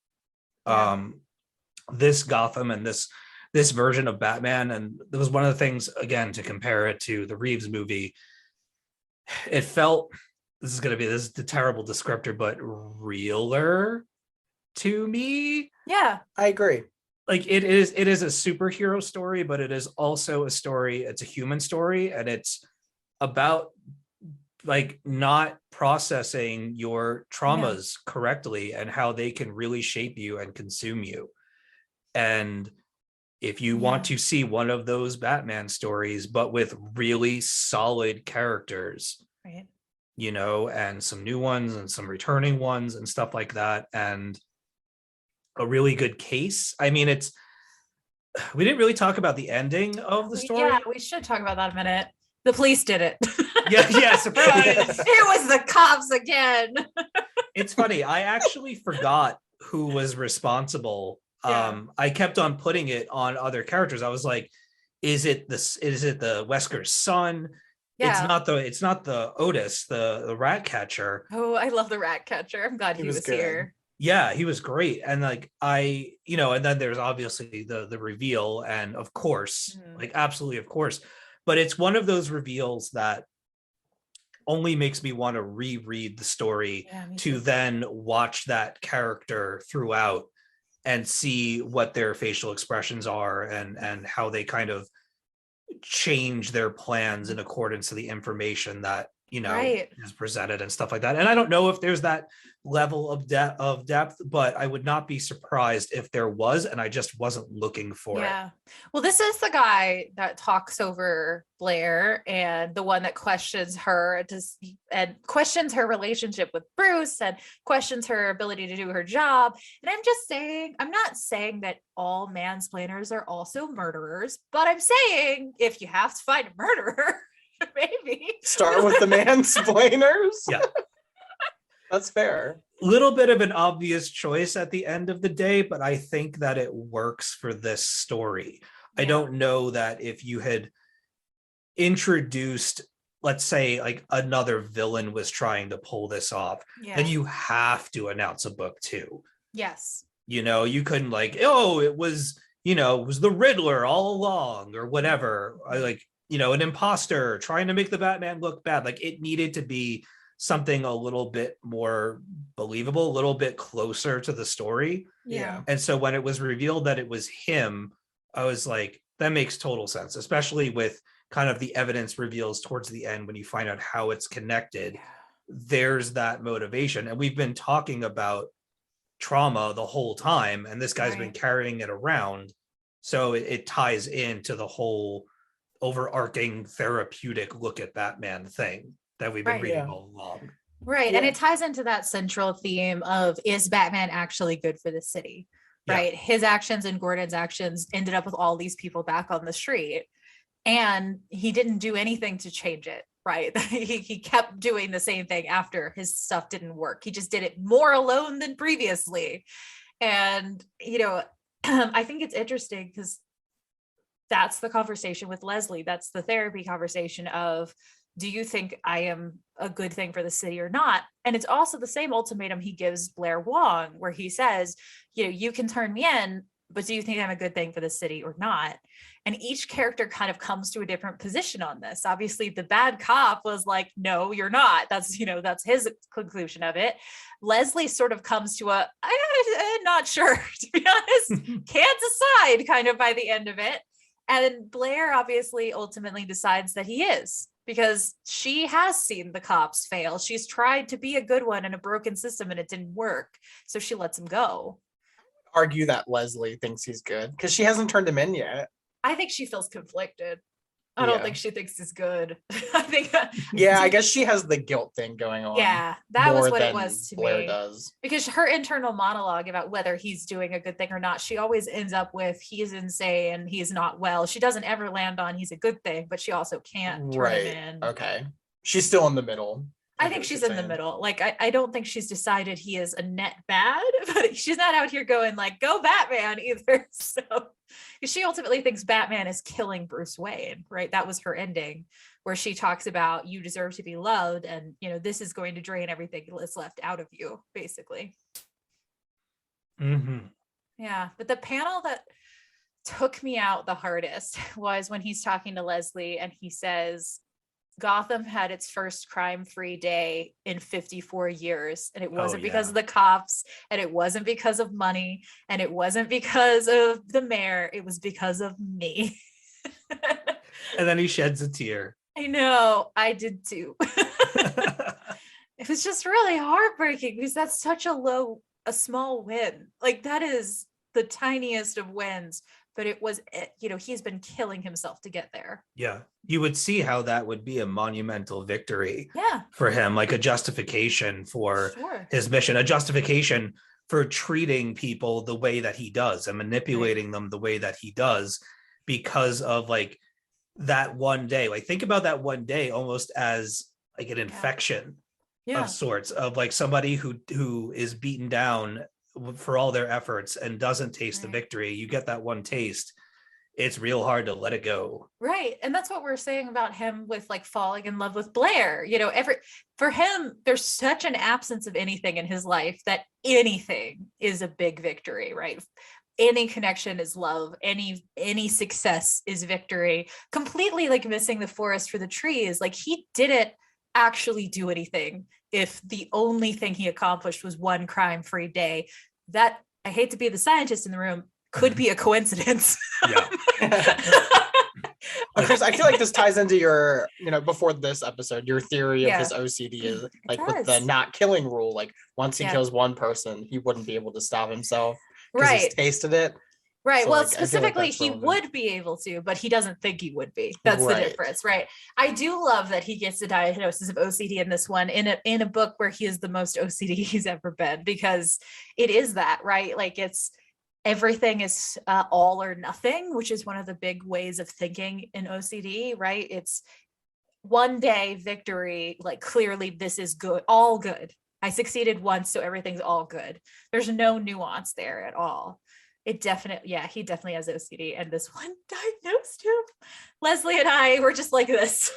This Gotham and this version of Batman, and it was one of the things, again, to compare it to the Reeves movie, it felt, this is the terrible descriptor, but realer to me. Yeah, I agree. Like it is a superhero story, but it is also a story. It's a human story, and it's about like not processing your traumas correctly and how they can really shape you and consume you. And if you want to see one of those Batman stories, but with really solid characters, right, you know, and some new ones and some returning ones and stuff like that, and a really good case. I mean, we didn't really talk about the ending of the story. Yeah, we should talk about that a minute. The police did it. Yeah, surprise. It was the cops again. It's funny. I actually forgot who was responsible. I kept on putting it on other characters. I was like, is it the Wesker's son? Yeah. It's not the Otis, the rat catcher. Oh, I love the rat catcher. I'm glad he was here. Yeah, he was great. And like and then there's obviously the reveal, and of course, like absolutely of course. But it's one of those reveals that only makes me want to reread the story to then watch that character throughout and see what their facial expressions are and how they kind of change their plans in accordance to the information that is presented and stuff like that. And I don't know if there's that level of depth, but I would not be surprised if there was, and I just wasn't looking for it. Well, this is the guy that talks over Blair and the one that questions her and questions her relationship with Bruce and questions her ability to do her job. And I'm not saying that all mansplainers are also murderers, but I'm saying if you have to find a murderer, maybe start with the mansplainers. Yeah. That's fair. Little bit of an obvious choice at the end of the day, but I think that it works for this story. I don't know that if you had introduced, let's say, like another villain was trying to pull this off, then you have to announce a book 2. Yes. You couldn't like, it was the Riddler all along or whatever. An imposter trying to make the Batman look bad. Like, it needed to be something a little bit more believable, a little bit closer to the story. Yeah. And so when it was revealed that it was him, I was like, that makes total sense, especially with kind of the evidence reveals towards the end when you find out how it's connected. There's that motivation. And we've been talking about trauma the whole time, and this guy's been carrying it around. So it ties into the whole overarching therapeutic look at Batman thing that we've been reading all along. Right. And it ties into that central theme of, is Batman actually good for the city? Right. His actions and Gordon's actions ended up with all these people back on the street, and he didn't do anything to change it. Right. He kept doing the same thing after his stuff didn't work. He just did it more alone than previously. And, I think it's interesting because that's the conversation with Leslie. That's the therapy conversation of, do you think I am a good thing for the city or not? And it's also the same ultimatum he gives Blair Wong, where he says, you can turn me in, but do you think I'm a good thing for the city or not? And each character kind of comes to a different position on this. Obviously, the bad cop was like, no, you're not. That's his conclusion of it. Leslie sort of comes to I'm not sure, to be honest, can't decide kind of by the end of it. And Blair obviously ultimately decides that he is, because she has seen the cops fail. She's tried to be a good one in a broken system and it didn't work. So she lets him go. Argue that Leslie thinks he's good because she hasn't turned him in yet. I think she feels conflicted. I don't think she thinks he's good. I think. I guess she has the guilt thing going on. Yeah, that was what it was to Blair me. Does. Because her internal monologue about whether he's doing a good thing or not, she always ends up with, he's insane, he's not well. She doesn't ever land on he's a good thing, but she also can't turn him in. Okay. She's still in the middle. I think she's in the middle. Like, I don't think she's decided he is a net bad, but she's not out here going like, go Batman either. So she ultimately thinks Batman is killing Bruce Wayne, right? That was her ending, where she talks about, you deserve to be loved, and this is going to drain everything that's left out of you, basically. Yeah, but the panel that took me out the hardest was when he's talking to Leslie and he says, Gotham had its first crime-free day in 54 years, and it wasn't because of the cops, and it wasn't because of money, and it wasn't because of the mayor. It was because of me. And then he sheds a tear. I know, I did too. It was just really heartbreaking because that's such a small win. Like, that is the tiniest of wins. But it was, he's been killing himself to get there. Yeah. You would see how that would be a monumental victory for him, like a justification for his mission, a justification for treating people the way that he does and manipulating them the way that he does because of like that one day. Like, think about that one day almost as like an infection of sorts, of like somebody who is beaten down for all their efforts and doesn't taste the victory. You get that one taste, it's real hard to let it go. Right. And that's what we're saying about him with like falling in love with Blair. You know, for him, there's such an absence of anything in his life that anything is a big victory, right? Any connection is love, any success is victory. Completely like missing the forest for the trees. Like he didn't actually do anything if the only thing he accomplished was one crime-free day. That, I hate to be the scientist in the room, could be a coincidence. Yeah. Chris, I feel like this ties into your, before this episode, your theory of his OCD is like with the not killing rule. Like once he kills one person, he wouldn't be able to stop himself because he's tasted it. Right. So, well, like, specifically, he would be able to, but he doesn't think he would be. That's the difference, right? I do love that he gets the diagnosis of OCD in this one, in a book where he is the most OCD he's ever been, because it is that, right? Like it's everything is all or nothing, which is one of the big ways of thinking in OCD, right? It's one day victory, like clearly this is good, all good. I succeeded once, so everything's all good. There's no nuance there at all. He definitely has OCD, and this one diagnosed him. Leslie and I were just like this.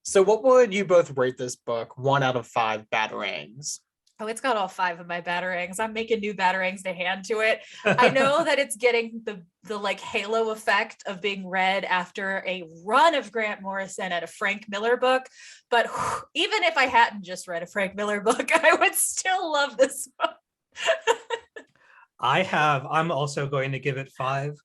So what would you both rate this book? 1 out of 5 batarangs. Oh, it's got all 5 of my batarangs. I'm making new batarangs to hand to it. I know that it's getting the like halo effect of being read after a run of Grant Morrison at a Frank Miller book. But even if I hadn't just read a Frank Miller book, I would still love this book. I'm also going to give it 5.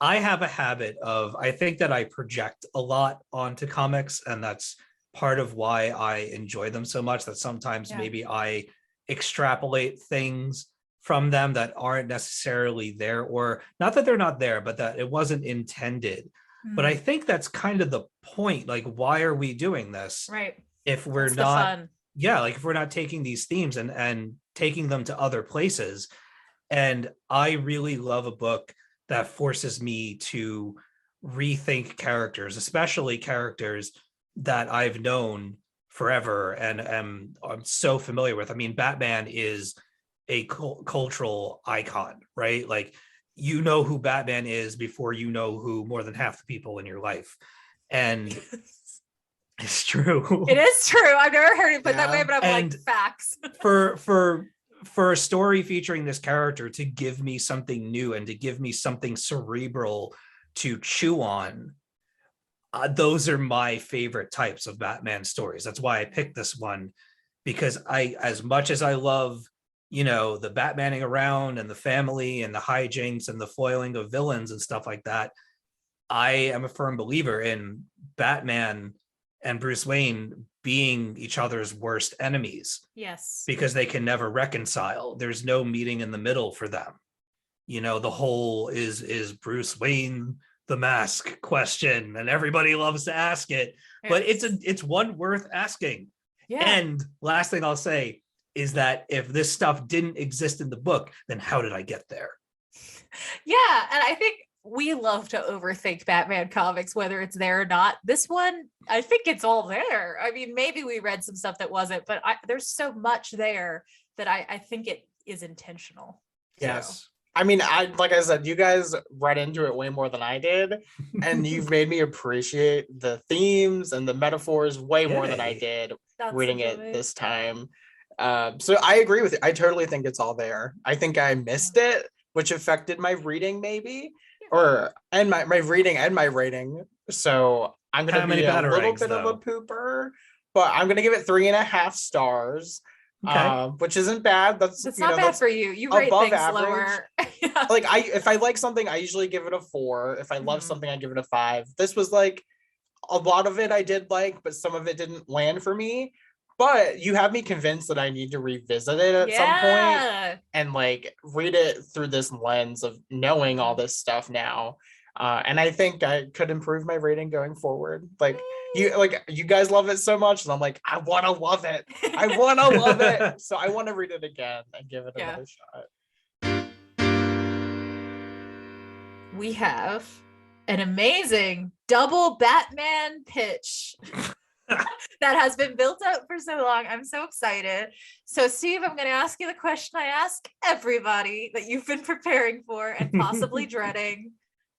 I have a habit of, I think that I project a lot onto comics, and that's part of why I enjoy them so much, that sometimes maybe I extrapolate things from them that aren't necessarily there, or not that they're not there, but that it wasn't intended. But I think that's kind of the point. Like, why are we doing this? Right. If we're not, like if we're not taking these themes and taking them to other places. And I really love a book that forces me to rethink characters, especially characters that I've known forever and I'm so familiar with. I mean, Batman is a cultural icon, right? Like, you know who Batman is before you know who more than half the people in your life. And it's true. It is true. I've never heard it put that way, but I'm like, facts. For a story featuring this character to give me something new and to give me something cerebral to chew on, those are my favorite types of Batman stories. That's why I picked this one, because as much as I love, the Batmaning around and the family and the hijinks and the foiling of villains and stuff like that, I am a firm believer in Batman and Bruce Wayne being each other's worst enemies. Yes. Because they can never reconcile. There's no meeting in the middle for them. The whole is Bruce Wayne the mask question, and everybody loves to ask it, but it's one worth asking. Yeah. And last thing I'll say is that if this stuff didn't exist in the book, then how did I get there? Yeah, and I think we love to overthink Batman comics, whether it's there or not. This one, I think it's all there. I mean, maybe we read some stuff that wasn't, but there's so much there that I think it is intentional. Yes. So. I mean, like I said, you guys read into it way more than I did, and you've made me appreciate the themes and the metaphors way more than I did reading it this time. So I agree with you. I totally think it's all there. I think I missed it, which affected my reading maybe, and my reading and my rating. So I'm going to be a little bit of a pooper, but I'm going to give it 3.5 stars. Okay. Which isn't bad. That's not bad for you. You rate things average. Lower. Yeah. Like if I like something, I usually give it a 4. If I love something, I give it a 5. This was like a lot of it I did like, but some of it didn't land for me. But you have me convinced that I need to revisit it at some point and like read it through this lens of knowing all this stuff now. And I think I could improve my rating going forward. You guys love it so much, and I'm like, I want to love it. I want to love it. So I want to read it again and give it another shot. We have an amazing double Batman pitch. that has been built up for so long. I'm so excited. So, Steve, I'm going to ask you the question I ask everybody that you've been preparing for and possibly dreading.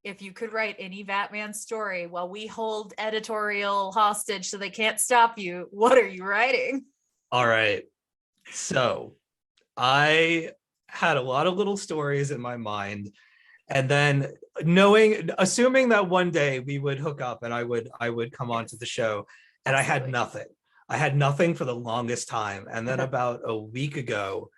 If you could write any Batman story while we hold editorial hostage so they can't stop you, what are you writing? All right. So I had a lot of little stories in my mind. And then assuming that one day we would hook up and I would come onto the show, and Absolutely. I had nothing. I had nothing for the longest time. And then about a week ago,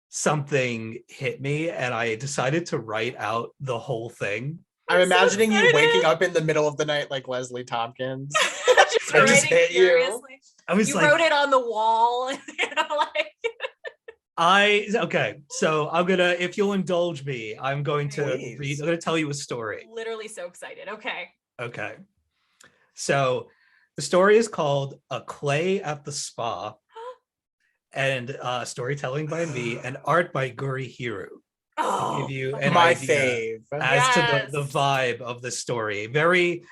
something hit me and I decided to write out the whole thing. I'm imagining you waking up in the middle of the night like Leslie Tompkins. just I just hit you. furiously. I was You like, wrote it on the wall. okay, so I'm gonna, if you'll indulge me, I'm going to Please. I'm gonna tell you a story. Literally so excited. Okay. So the story is called A Clay at the Spa, and storytelling by me and art by Guri Hiru. Oh, Give you an My idea fave. as to the vibe of the story. Very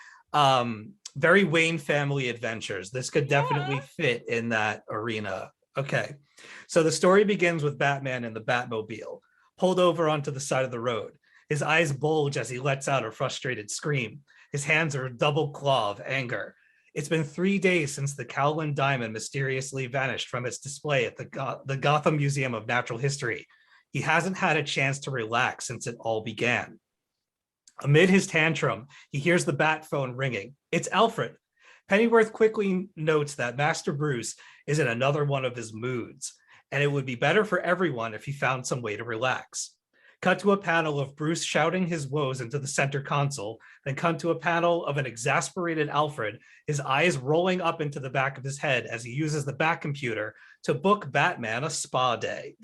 very Wayne family adventures. This could definitely fit in that arena. Okay. So the story begins with Batman in the Batmobile, pulled over onto the side of the road. His eyes bulge as he lets out a frustrated scream. His hands are a double claw of anger. It's been 3 days since the Cowlin Diamond mysteriously vanished from its display at the Gotham Museum of Natural History. He hasn't had a chance to relax since it all began. Amid his tantrum, he hears the bat phone ringing. It's Alfred. Pennyworth quickly notes that Master Bruce is in another one of his moods, and it would be better for everyone if he found some way to relax. Cut to a panel of Bruce shouting his woes into the center console, then cut to a panel of an exasperated Alfred, his eyes rolling up into the back of his head as he uses the Bat computer to book Batman a spa day.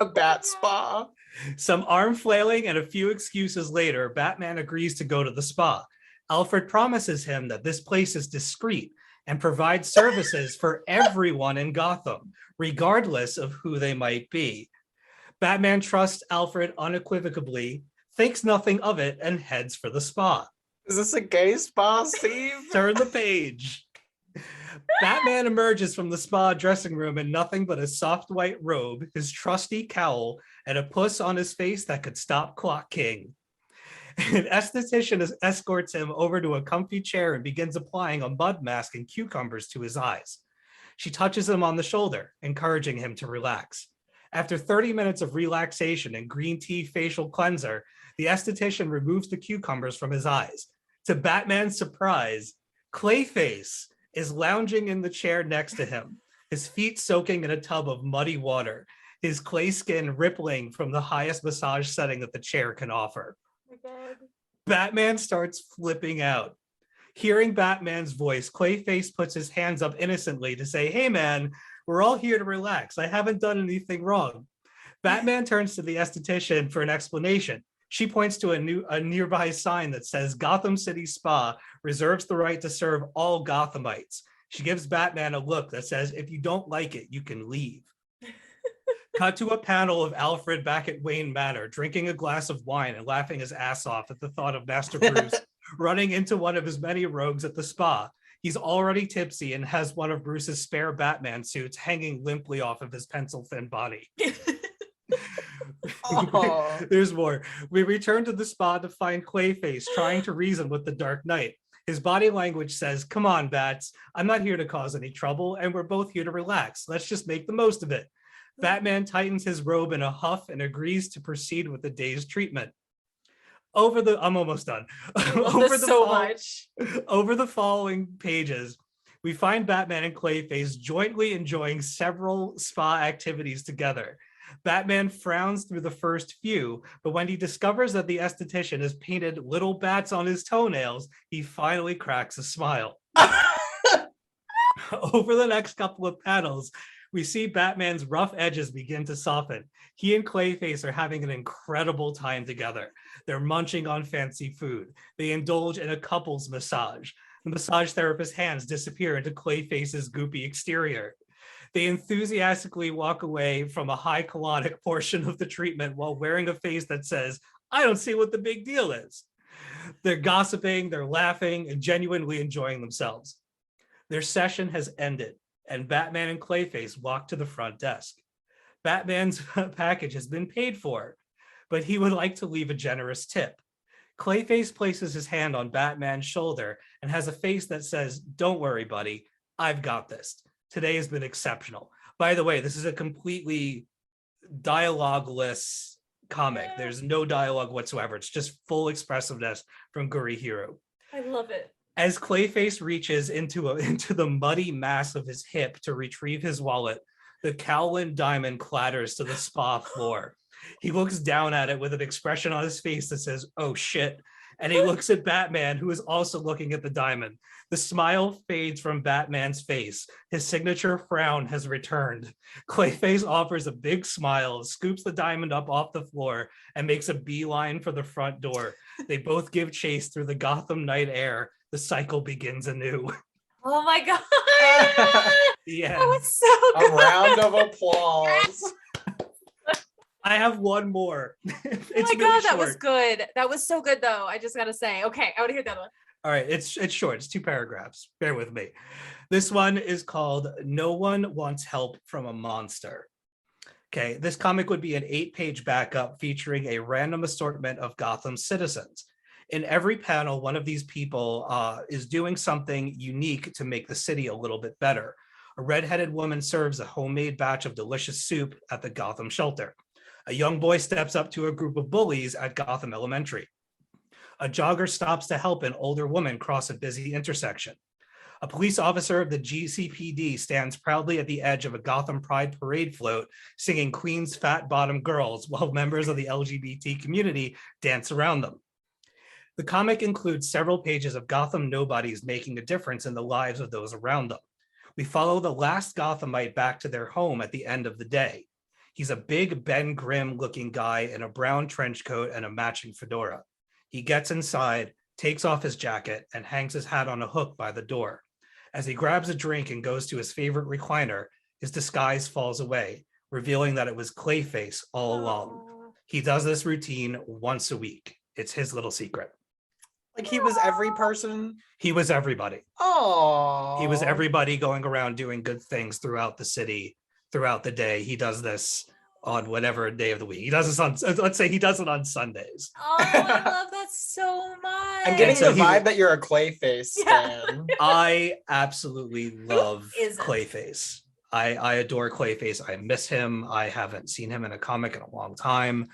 A bat spa. Some arm flailing and a few excuses later, Batman agrees to go to the spa. Alfred promises him that this place is discreet and provides services for everyone in Gotham, regardless of who they might be. Batman trusts Alfred unequivocally, thinks nothing of it, and heads for the spa. Is this a gay spa, Steve? Turn the page. Batman emerges from the spa dressing room in nothing but a soft white robe, his trusty cowl, and a puss on his face that could stop Clock King. An esthetician escorts him over to a comfy chair and begins applying a mud mask and cucumbers to his eyes. She touches him on the shoulder, encouraging him to relax. After 30 minutes of relaxation and green tea facial cleanser, the esthetician removes the cucumbers from his eyes. To Batman's surprise, Clayface is lounging in the chair next to him, his feet soaking in a tub of muddy water, his clay skin rippling from the highest massage setting that the chair can offer. Oh my God. Batman starts flipping out. Hearing Batman's voice, Clayface puts his hands up innocently to say, "Hey man, we're all here to relax. I haven't done anything wrong." Batman turns to the esthetician for an explanation. She points to a nearby sign that says Gotham City Spa reserves the right to serve all Gothamites. She gives Batman a look that says, if you don't like it, you can leave. Cut to a panel of Alfred back at Wayne Manor, drinking a glass of wine and laughing his ass off at the thought of Master Bruce running into one of his many rogues at the spa. He's already tipsy and has one of Bruce's spare Batman suits hanging limply off of his pencil-thin body. Oh. There's more. We return to the spa to find Clayface trying to reason with the Dark Knight. His body language says, "Come on, Bats. I'm not here to cause any trouble, and we're both here to relax. Let's just make the most of it." Batman tightens his robe in a huff and agrees to proceed with the day's treatment. I'm almost done. Over the following pages, we find Batman and Clayface jointly enjoying several spa activities together. Batman frowns through the first few, but when he discovers that the esthetician has painted little bats on his toenails, he finally cracks a smile. Over the next couple of panels, we see Batman's rough edges begin to soften. He and Clayface are having an incredible time together. They're munching on fancy food. They indulge in a couples massage. The massage therapist's hands disappear into Clayface's goopy exterior. They enthusiastically walk away from a high colonic portion of the treatment while wearing a face that says, "I don't see what the big deal is." They're gossiping, they're laughing, and genuinely enjoying themselves. Their session has ended, and Batman and Clayface walk to the front desk. Batman's package has been paid for, but he would like to leave a generous tip. Clayface places his hand on Batman's shoulder and has a face that says, "Don't worry, buddy. I've got this. Today has been exceptional." By the way, this is a completely dialogueless comic. There's no dialogue whatsoever. It's just full expressiveness from Gurihiro. I love it. As Clayface reaches into the muddy mass of his hip to retrieve his wallet, the Cowlin diamond clatters to the spa floor. He looks down at it with an expression on his face that says, "Oh shit." And he looks at Batman, who is also looking at the diamond. The smile fades from Batman's face. His signature frown has returned. Clayface offers a big smile, scoops the diamond up off the floor, and makes a beeline for the front door. They both give chase through the Gotham night air. The cycle begins anew. Oh my God. Yeah. That was so A good. round of applause. I have one more. Oh my God, that was good. That was so good, though. I just gotta say. Okay, I want to hear the other one. All right, it's short. It's 2 paragraphs. Bear with me. This one is called "No One Wants Help from a Monster." Okay, this comic would be an 8-page backup featuring a random assortment of Gotham citizens. In every panel, one of these people is doing something unique to make the city a little bit better. A red-headed woman serves a homemade batch of delicious soup at the Gotham shelter. A young boy steps up to a group of bullies at Gotham Elementary. A jogger stops to help an older woman cross a busy intersection. A police officer of the GCPD stands proudly at the edge of a Gotham Pride parade float, singing Queen's Fat Bottom Girls while members of the LGBT community dance around them. The comic includes several pages of Gotham nobodies making a difference in the lives of those around them. We follow the last Gothamite back to their home at the end of the day. He's a big Ben Grimm looking guy in a brown trench coat and a matching fedora. He gets inside, takes off his jacket, and hangs his hat on a hook by the door. As he grabs a drink and goes to his favorite recliner, his disguise falls away, revealing that it was Clayface all along. He does this routine once a week. It's his little secret. Like he was every person. He was everybody. Oh. He was everybody going around doing good things throughout the city, throughout the day. He does this on whatever day of the week. He does this on, let's say he does it on Sundays. Oh, I love that so much. I'm getting so the vibe that you're a Clayface fan. I absolutely love isn't? Clayface. I adore Clayface. I miss him. I haven't seen him in a comic in a long time.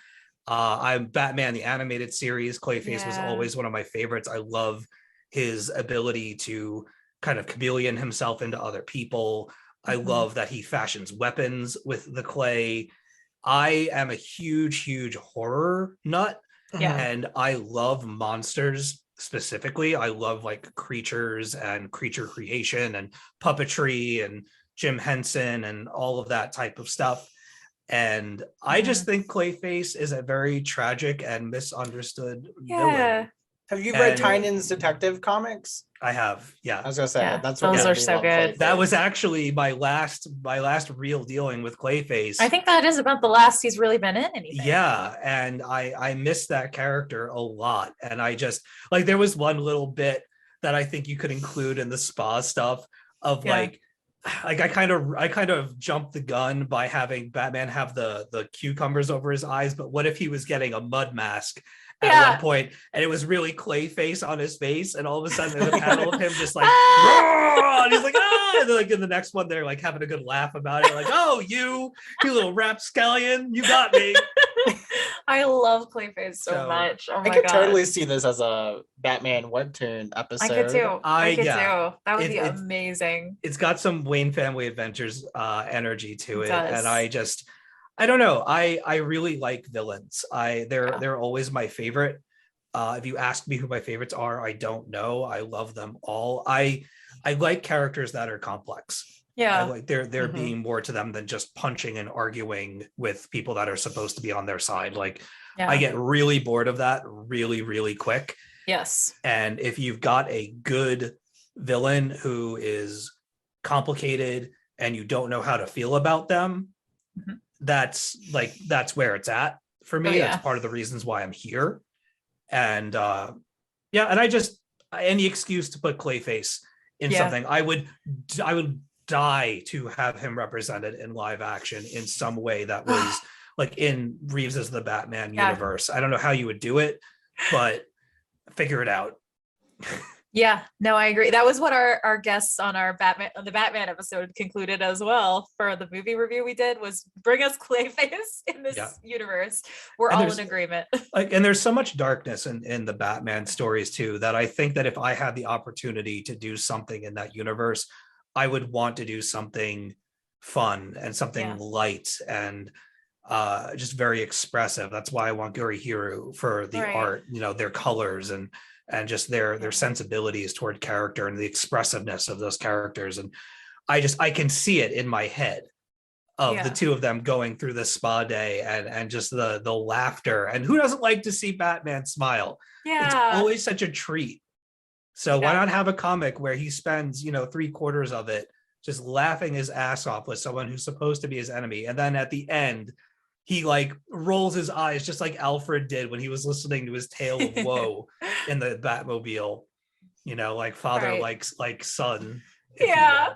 I'm Batman, the animated series. Clayface was always one of my favorites. I love his ability to kind of chameleon himself into other people. I love that he fashions weapons with the clay. I am a huge horror nut. Yeah. And I love monsters specifically. I love like creatures and creature creation and puppetry and Jim Henson and all of that type of stuff. And I just think Clayface is a very tragic and misunderstood villain. Have you read Tynan's detective comics? I have, yeah. I was gonna say that's those what are so good. That was actually my last real dealing with Clayface. I think that is about the last he's really been in anything. Yeah, and I miss that character a lot. And I just like there was one little bit that I think you could include in the spa stuff of like I kind of jumped the gun by having Batman have the cucumbers over his eyes, but what if he was getting a mud mask at one point and it was really Clayface on his face, and all of a sudden there's a panel of him just like and he's like, ah, and then like in the next one they're like having a good laugh about it, like, oh, you little rapscallion, you got me. I love Clayface so much. Oh my I could God. totally see this as a Batman webtoon episode. I could too. I could too. That would be amazing. It's got some Wayne Family Adventures energy to it, does. and I don't know. I really like villains. They're always my favorite. If you ask me who my favorites are, I don't know. I love them all. I like characters that are complex. Yeah. I like there being more to them than just punching and arguing with people that are supposed to be on their side. Like I get really bored of that really quick. Yes. And if you've got a good villain who is complicated and you don't know how to feel about them, that's where it's at for me. That's part of the reasons why I'm here. And and any excuse to put Clayface in Yeah. something. I would die to have him represented in live action in some way that was like in Reeves as the Batman universe. I don't know how you would do it, but figure it out. Yeah, no, I agree. That was what our guests on the Batman episode concluded as well for the movie review we did, was bring us Clayface in this universe. We're all in agreement. And there's so much darkness in the Batman stories too, that I think that if I had the opportunity to do something in that universe, I would want to do something fun and something light and just very expressive. That's why I want Guri Hiro for the art, their colors and just their sensibilities toward character and the expressiveness of those characters. And I can see it in my head of the two of them going through the spa day and just the laughter. And who doesn't like to see Batman smile? It's always such a treat. So why not have a comic where he spends, 3/4 of it just laughing his ass off with someone who's supposed to be his enemy. And then at the end, he like rolls his eyes just like Alfred did when he was listening to his tale of woe in the Batmobile, like father likes like son. Yeah.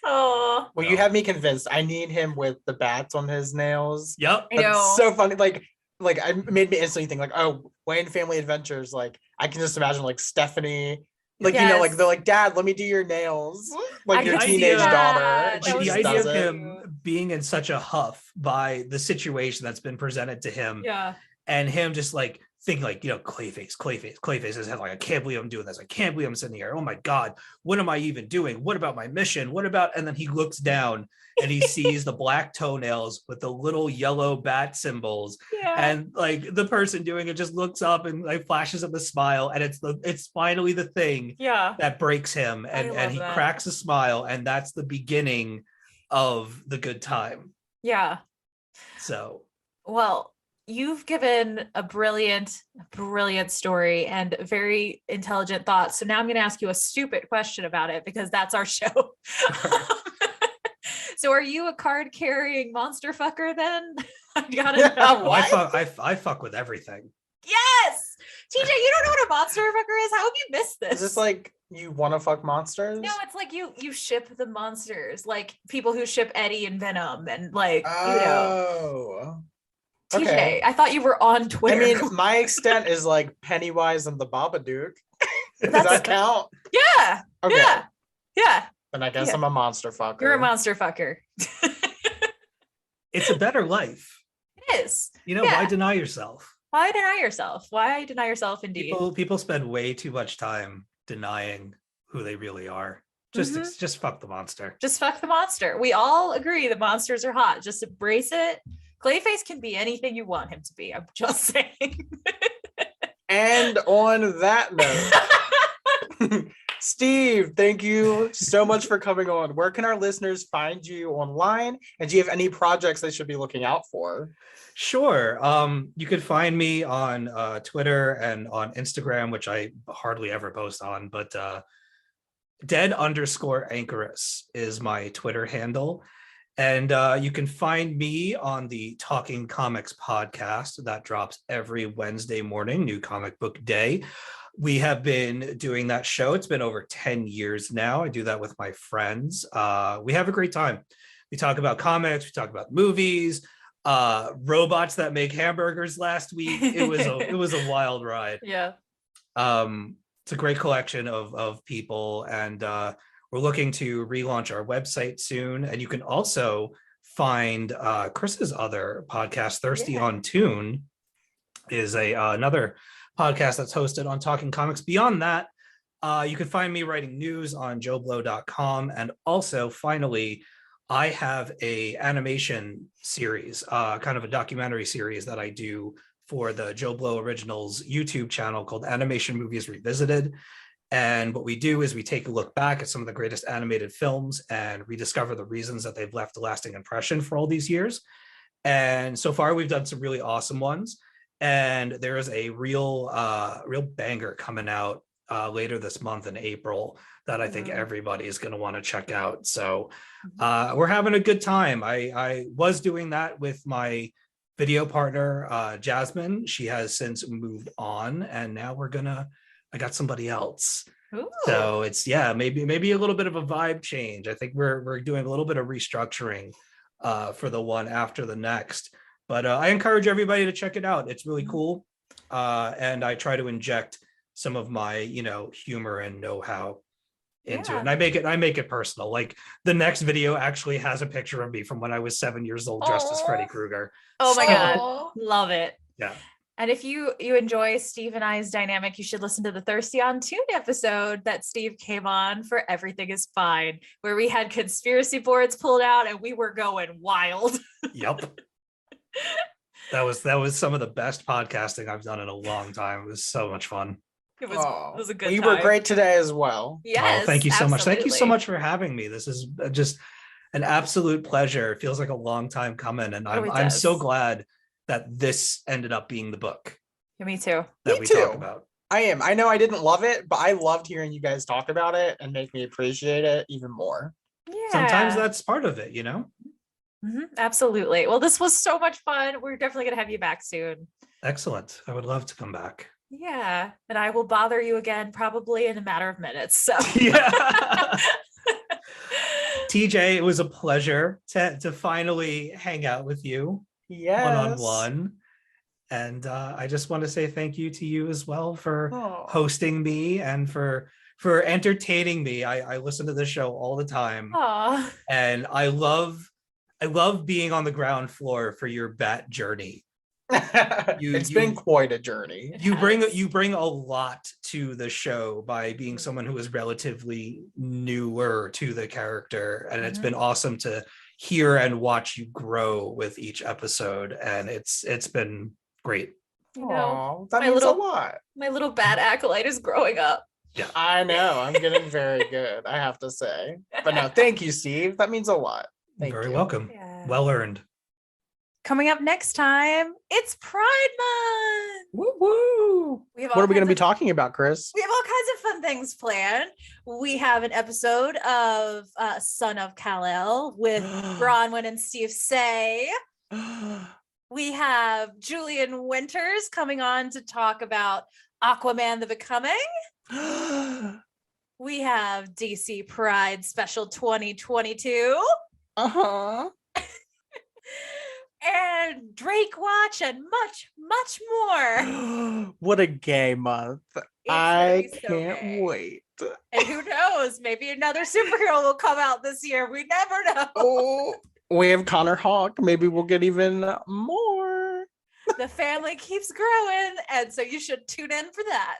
Oh. Well, you have me convinced. I need him with the bats on his nails. Yep. That's so funny. Like I made me instantly think like, oh, Wayne Family Adventures. Like I can just imagine like Stephanie. Like, like they're like, Dad, let me do your nails. Like your teenage daughter. Like the idea of him being in such a huff by the situation that's been presented to him. Yeah. And him just like thinking like, Clayface his head, like, I can't believe I'm doing this. I can't believe I'm sitting here. Oh my God, what am I even doing? What about my mission? And then he looks down and he sees the black toenails with the little yellow bat symbols. Yeah. And like the person doing it just looks up and like flashes up a smile. And it's finally the thing that breaks him. And he cracks a smile. And that's the beginning of the good time. Yeah. So. Well, you've given a brilliant story and very intelligent thoughts. So now I'm going to ask you a stupid question about it because that's our show. So are you a card carrying monster fucker then? I gotta know. I fuck with everything. Yes. TJ, you don't know what a monster fucker is? How have you missed this? Is this like you want to fuck monsters? No, it's like you ship the monsters, like people who ship Eddie and Venom and like, TJ, okay. I thought you were on Twitter. I mean, my extent is like Pennywise and the Babadook. Does that count? Yeah. Okay. Yeah. Then I guess I'm a monster fucker. You're a monster fucker. It's a better life. It is. Why deny yourself? Why deny yourself? Why deny yourself indeed? People spend way too much time denying who they really are. Just fuck the monster. Just fuck the monster. We all agree the monsters are hot. Just embrace it. Clayface can be anything you want him to be. I'm just saying. And on that note, Steve, thank you so much for coming on. Where can our listeners find you online? And do you have any projects they should be looking out for? Sure. You could find me on Twitter and on Instagram, which I hardly ever post on, but dead_Anchorus is my Twitter handle. And you can find me on the Talking Comics podcast that drops every Wednesday morning, New Comic Book Day. We have been doing that show. It's been over 10 years now. I do that with my friends. We have a great time. We talk about comics. We talk about movies, robots that make hamburgers last week. It was a wild ride. Yeah. It's a great collection of people. And we're looking to relaunch our website soon. And you can also find Chris's other podcast, Thirsty on Tune, is another podcast that's hosted on Talking Comics. Beyond that, you can find me writing news on JoeBlow.com. And also, finally, I have a animation series, kind of a documentary series that I do for the Joe Blow Originals YouTube channel called Animation Movies Revisited. And what we do is we take a look back at some of the greatest animated films and rediscover the reasons that they've left a lasting impression for all these years. And so far, we've done some really awesome ones. And there is a real banger coming out later this month in April that I think everybody is going to want to check out. So we're having a good time. I was doing that with my video partner, Jasmine. She has since moved on, and now I got somebody else. Ooh. So it's maybe a little bit of a vibe change. I think we're doing a little bit of restructuring for the one after the next. But I encourage everybody to check it out. It's really cool. And I try to inject some of my, humor and know-how into it. And I make it personal. Like the next video actually has a picture of me from when I was 7 years old dressed as Freddy Krueger. Oh my So, God. Love it. Yeah. And if you enjoy Steve and I's dynamic, you should listen to the Thirsty on Tune episode that Steve came on for Everything is Fine, where we had conspiracy boards pulled out and we were going wild. Yep. That was some of the best podcasting I've done in a long time. It was so much fun. It was a good You time. were great today as well. Yes. Thank you so much. Thank you so absolutely. much for having me. This is just an absolute pleasure. It feels like a long time coming, and really I'm so does. glad that this ended up being the book Yeah, me too. that Me we too. talk about. I am. I know I didn't love it, but I loved hearing you guys talk about it and make me appreciate it even more. Yeah. Sometimes that's part of it, Mhm, absolutely. Well, this was so much fun. We're definitely going to have you back soon. Excellent. I would love to come back. Yeah. And I will bother you again probably in a matter of minutes. So Yeah. TJ, it was a pleasure to finally hang out with you Yes. one-on-one. And I just want to say thank you to you as well for Aw. hosting me and for entertaining me. I listen to this show all the time, Aw. and I love being on the ground floor for your bat journey. It's been quite a journey. You bring Yes. a lot to the show by being someone who is relatively newer to the character, and it's been awesome to hear and watch you grow with each episode, and it's been great. You know, Aw, that my means little- a lot. my little bat acolyte is growing up. I know. I'm getting very good, I have to say. But no, thank you, Steve. That means a lot. Thank Very you. welcome. Yeah. Well earned. Coming up next time, it's Pride Month. Woo woo. We have What all are we going to kinds be of- talking about, Chris? We have all kinds of fun things planned. We have an episode of Son of Kal-El with Bronwyn and Steve Seigh. We have Julian Winters coming on to talk about Aquaman the Becoming. We have DC Pride Special 2022 Uh-huh. and Drake Watch and much, much more. What a gay month. gonna I be so can't gay. wait. And who knows, maybe another superhero will come out this year. We never know. Oh, we have Connor Hawk. Maybe we'll get even more. The family keeps growing, and so you should tune in for that.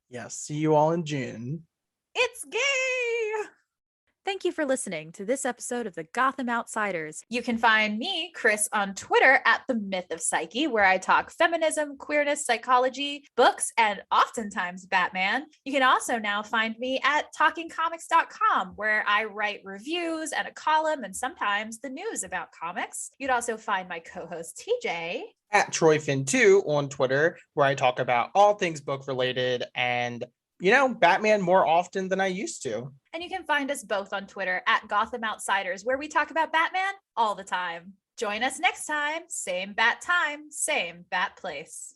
Yes, see you all in June. It's gay. Thank you for listening to this episode of the Gotham Outsiders. You can find me, Chris, on Twitter at The Myth of Psyche, where I talk feminism, queerness, psychology, books, and oftentimes Batman. You can also now find me at talkingcomics.com, where I write reviews and a column and sometimes the news about comics. You'd also find my co-host TJ At TroyFin2 on Twitter, where I talk about all things book related and, Batman more often than I used to. And you can find us both on Twitter at Gotham Outsiders, where we talk about Batman all the time. Join us next time. Same bat time, same bat place.